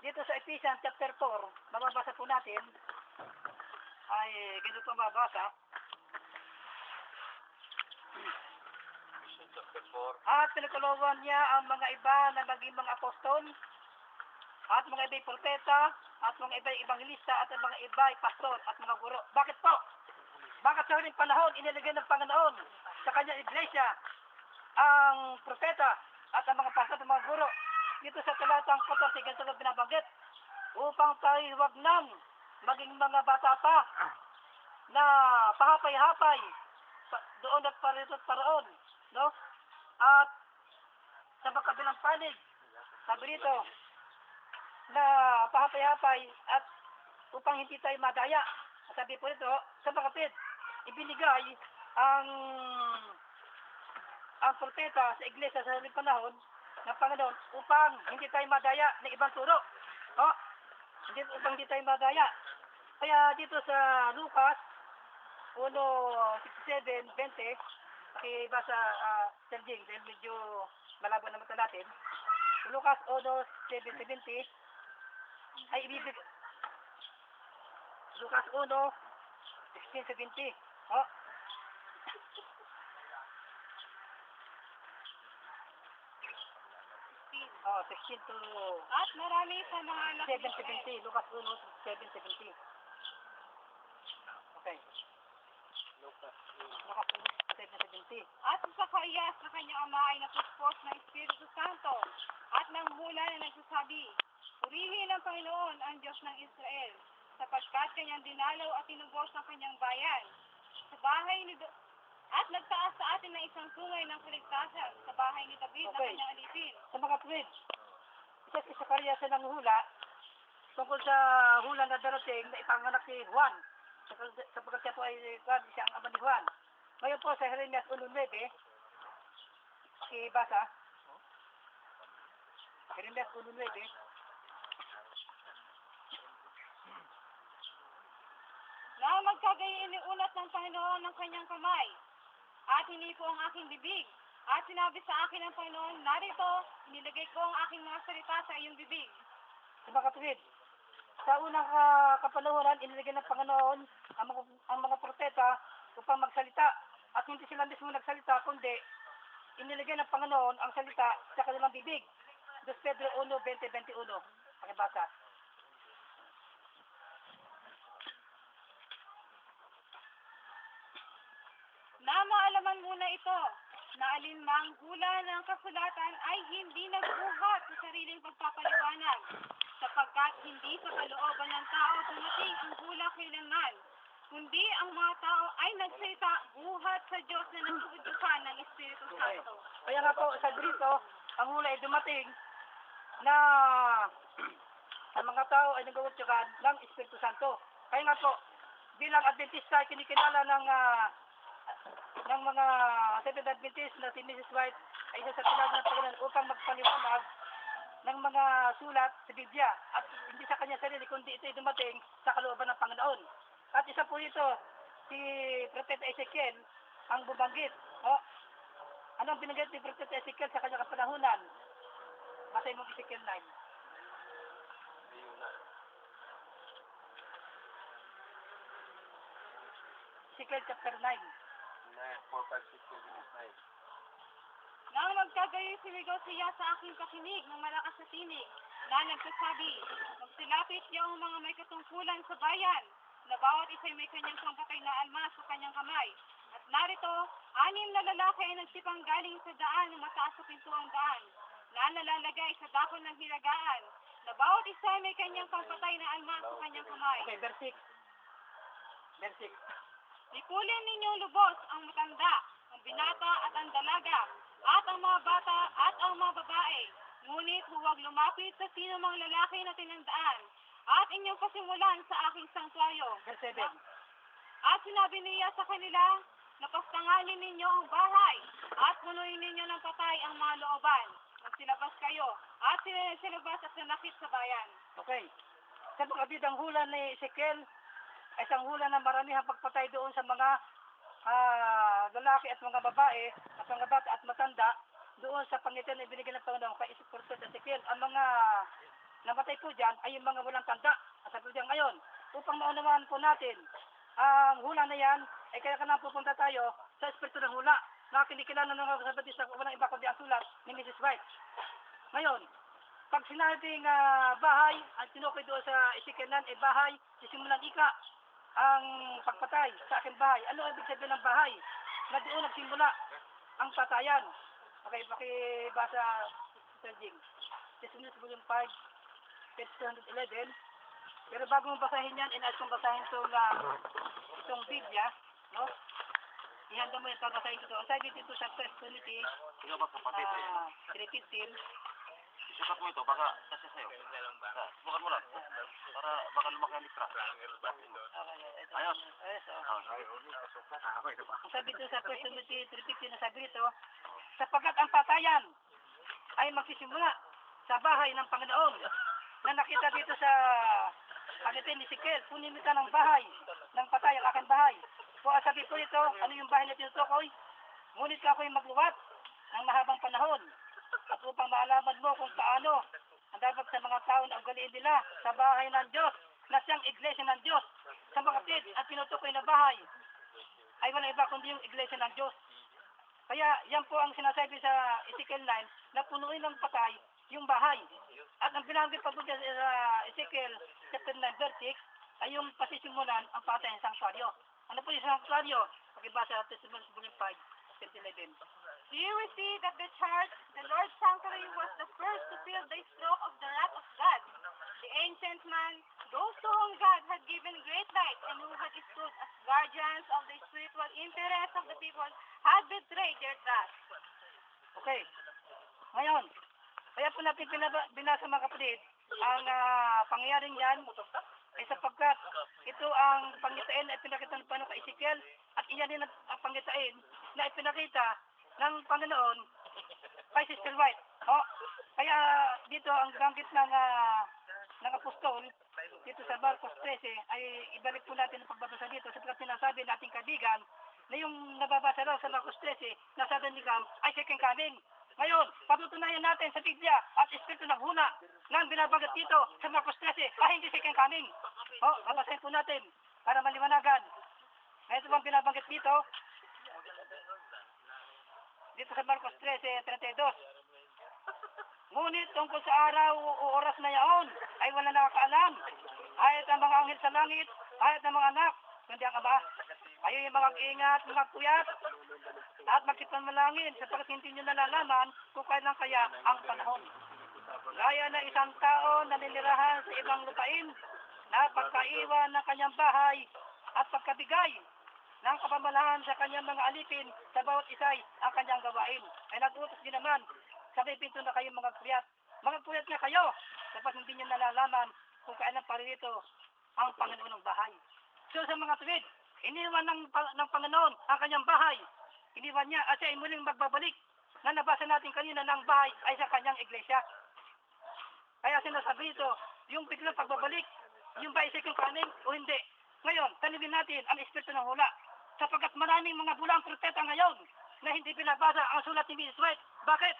Dito sa Ephesians chapter 4, mababasa po natin, ay ganito po mababasa. Chapter 4. At pinagkalooban niya ang mga iba na maging mga apostol, at mga iba'y propeta, at mga iba'y evangelista, at ang mga iba'y pastor, at mga guro. Bakit po? Bakit sa huling panahon inilagay ng Panginoon sa kanyang iglesia ang propeta at ang mga pastor at mga guro? Dito sa talatang 14, ganito na binabanggit, upang tayo huwag nang maging mga bata pa na pahapay-hapay doon at paroon, no? At sa magkabilang panig, sabi rito, na pahapay-hapay at upang hindi tayo madaya. Sabi po rito, sa kapatid, ibinigay ang ang propeta sa iglesia sa huling panahon ng Panginoon upang hindi tayo madaya ng ibang turo. Oh, upang hindi tayo madaya. Kaya dito sa Lucas 1:67-20, pakibasa Sir Jing, dahil medyo malabo na mata natin. Lucas 1:7-70 ay ibibig Lucas 1:16-70. Oh. Oh, 16 to At marami sa mga 7:70. Lucas 1:7-70. Okay. Lucas 1:7-70. At sa Sakarias na kanyang ama ay napuspos ng Espiritu Santo at ng hula na nagsasabi, purihin ang Panginoon ang Diyos ng Israel, sapagkat kanyang dinalaw at tinubos ang kanyang bayan. Sa bahay ni at nagtaas sa atin ng isang sungay ng kaligtasan sa bahay ni David na Okay. kanyang alipin. Sa mga tweet, isa si Sakarias ng hula tungkol sa hula na darating na ipanganak ni Juan. Sapagkat siya po ay siya ang ama ni Juan. Ngayon po sa Jeremias 1:9, pakibasa. Jeremias 1:9. Na magkagayon iniunat ng Panginoon ng kanyang kamay, at hinipo ang aking bibig. At sinabi sa akin ng Panginoon, narito, nilagay ko ang aking mga salita sa iyong bibig. Sa mga kapatid, sa unang kapanahonan, inilagay ng Panginoon ang mga propeta upang magsalita. At hindi sila mismo nagsalita, kundi inilagay ng Panginoon ang salita sa kanilang bibig. 2 Pedro 1:20-21. Pakibasa. Na maalaman muna ito, na alinmang hula ng kasulatan ay hindi nagbuhat sa sariling pagpapaliwanag, sapagkat hindi sa kalooban ng tao dumating ang hula kailanman, kundi ang mga tao ay nagsalita buhat sa Diyos na nagsuudukan ng Espiritu Santo. Kaya nga po, sa dito, ang hula ay dumating na ang mga tao ay nagawutsukan ng Espiritu Santo. Kaya nga po, bilang Adventista, kinikilala ng mga Seventh Adventist na si Mrs. White ay isa sa tinawag ng Panginoon upang magpaliwanag ng mga sulat sa Biblia at hindi sa kanya sarili kundi ito ay dumating sa kalooban ng Panginoon. At isa po ito si Propeta Ezekiel ang bubanggit. Oh, ano ang binanggit ni Propeta Ezekiel sa kanyang kapanahunan? Basahin mo Ezekiel 9. Ezekiel chapter 9. 4, 5, 6, 7, 8, 9. Nang magkagayon siligaw siya sa aking pakinig ng malakas na tinig, na nagsasabi, magsilapit yung mga may katungkulan sa bayan, na bawat isa'y may kanyang pangpatay na almas sa kanyang kamay. At narito, 6 na lalaki ay nagsipang galing sa daan ng mataas sa pintuang daan, na nalalagay sa dakon ng hilagaan, na bawat isa ay may kanyang pangpatay na almas sa kanyang kamay. Okay, verse 6. Verse 6. Likulin ninyong lubos ang matanda, ang binata at ang dalaga, at ang mga bata at ang mga babae. Ngunit huwag lumapit sa sino mang lalaki na tinandaan, at inyong pasimulan sa aking sanktuaryo. Verse 7. At sinabi niya sa kanila, napastanganin ninyo ang bahay, at punuin ninyo ng patay ang mga looban. Magsilabas kayo, at silabas at nanakit sa bayan. Okay. Sa mga bidang hula ni Ezekiel, ay isang hula na maramihang pagpatay doon sa mga lalaki at mga babae at mga bata at matanda doon sa pangitan na binigyan ng Panginoon kay Prophet Ezekiel. Ang mga namatay po dyan ay yung mga walang tanda. At sabi diyan ngayon, upang maunawaan po natin ang hula na yan, ay kaya ka pupunta tayo sa Espiritu ng Hula na kinikilala ng mga Sabatista walang iba kundi ang sulat ni Mrs. White. Ngayon, pag sinabing bahay, ang tinukoy doon sa Ezekiel ay bahay, sisimulan ika ang pagpatay sa aking bahay. Ano ang ibig sabihin ng bahay? Na doon nagsimula ang patayan. Okay, pakibasa Sir Jing. Testimonies Volume 5, page 211. Pero bago mong basahin yan, inayos kong basahin itong Biblia, no? Ihanda mo yung basahin ko ito. Ang sabi dito sa 1 Timothy, Ikaw ba kapatid? 3:15, Isukat mo ito, baka kasi sa'yo. Subukan mo lang. Para baka lumaki ang litra. Ayos. Ayos, oh. Sige. Ang sabi dito sa 1 Timothy 3:15 na sabi dito, sapagkat ang patayan ay magsisimula sa bahay ng Panginoon na nakita dito sa Panginoon ni Ezekiel, punin ka ng bahay ng patay ang aking bahay. So sabi ko ito, ano yung bahay na tinutukoy? Ngunit ka ako'y magluwat ng mahabang panahon at upang maalaman mo kung paano ang dapat sa mga tao na ugaliin nila sa bahay ng Diyos na siyang iglesia ng Diyos. Sa mga kapatid, ang tinutukoy na bahay ay walang iba kundi yung iglesia ng Diyos. Kaya yan po ang sinasabi sa Ezekiel 9 na punuin ng patay yung bahay. At ang binanggit pa po sa Ezekiel chapter 9 verse 6 ay yung pasisimulan ang patay ng sanctuaryo. Ano po yung sanctuaryo? Pagkibasa sa Testimonies Volume 5, verse 11. Here we see that the church, the Lord's sanctuary, was the first to feel the stroke of the wrath of God. The ancient man, those to whom God had given great light and who had stood as guardians of the spiritual interests of the people, had betrayed their trust. Okay. Ngayon, kaya po natin binasa mga kapatid, ang pangyayaring yan ay sapagkat ito ang pangitain na ipinakita ng Panginoon kay Ezekiel at iyan din ang pangitain na ipinakita ng Panginoon kay Sister White. Kaya dito ang banggit ng apostol dito sa Marcos 13 ay ibalik po natin ang pagbabasa dito sapagkat sinasabi nating kaibigan na yung nababasa raw sa Marcos 13 na sa Danicam ay second coming. Ngayon, patutunayan natin sa Biblia at Espiritu ng Hula na ang binabanggit dito sa Marcos 13 ay hindi second coming. Babasahin po natin para maliwanagan. Ngayon ito bang binabanggit dito sa Marcos 13:32. Ngunit tungkol sa araw o oras na yaon ay wala nakakaalam. Kahit ang mga anghel sa langit, kahit ang mga anak, kundi ang Ama. Kayo yung mag-ingat, mga kuyat, at magsipanmalangin sapagkat hindi nyo nalalaman kung kailan kaya ang panahon. Gaya na isang tao na ninirahan sa ibang lupain na pagkaiwan ng kanyang bahay at pagkabigay ng kapamalaan sa kanyang mga alipin sa bawat isay ang kanyang gawain. Ay nag-utos din naman, sabi pinto na kayo mga kuyat. Mga kuyat nga kayo sapagkat hindi nyo nalalaman kung kailan paririto ang Panginoon ng bahay. So sa mga tuwid, iniwan ng Panginoon ang kanyang bahay. Iniwan niya at siya ay muling magbabalik na nabasa natin kanina ng bahay ay sa kanyang iglesia. Kaya sinasabi ito, yung biglang pagbabalik, yung ba second coming o hindi. Ngayon, tanungin natin ang Espiritu ng Hula. Sapagkat maraming mga bulang propeta ngayon na hindi binabasa ang sulat ni Mrs. White. Bakit?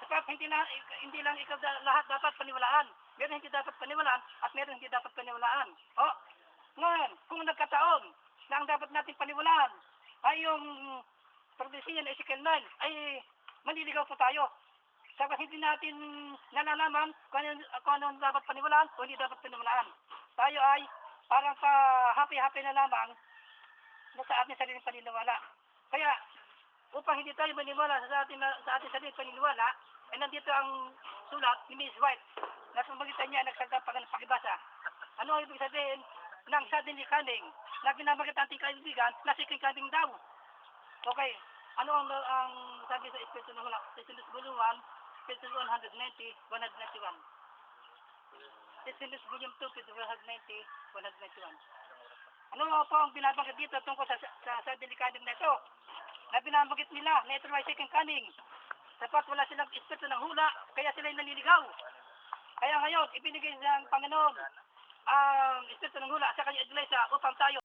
Sapagkat hindi lang ikaw lahat dapat paniwalaan. Meron hindi dapat paniwalaan at meron hindi dapat paniwalaan. Ngayon, kung nagkataon na ang dapat natin paniwalaan ay yung propesya ng Ezekiel 9, ay manliligaw po tayo. Sapagkat hindi natin nalalaman kung ano dapat paniwalaan o hindi dapat paniwalaan. Tayo ay parang pa-happy-happy na lamang na sa ating sariling paniniwala. Kaya, upang hindi tayo maniwala sa ating sariling paniniwala, ay nandito ang sulat ni Miss White na pamagitan niya nagsalita pakibasa. Ano ang ibig sabihin ng suddenly coming na binabagit ating kaibigan na second coming daw? Okay, ano ang sabi sa Espiritu ng Hula? Testimonies Volume 1, page 190, 191. Testimonies Volume 2, page 190, 191. Ano po ang binabanggit dito tungkol sa suddenly coming na ito? Na binabanggit nila na ito ay second coming. Sapat wala silang Espiritu ng Hula, kaya sila naliligaw. Kaya ngayon, ibinigay ng Panginoon ang Espiritu ng Hula sa kanyang iglesia upang tayo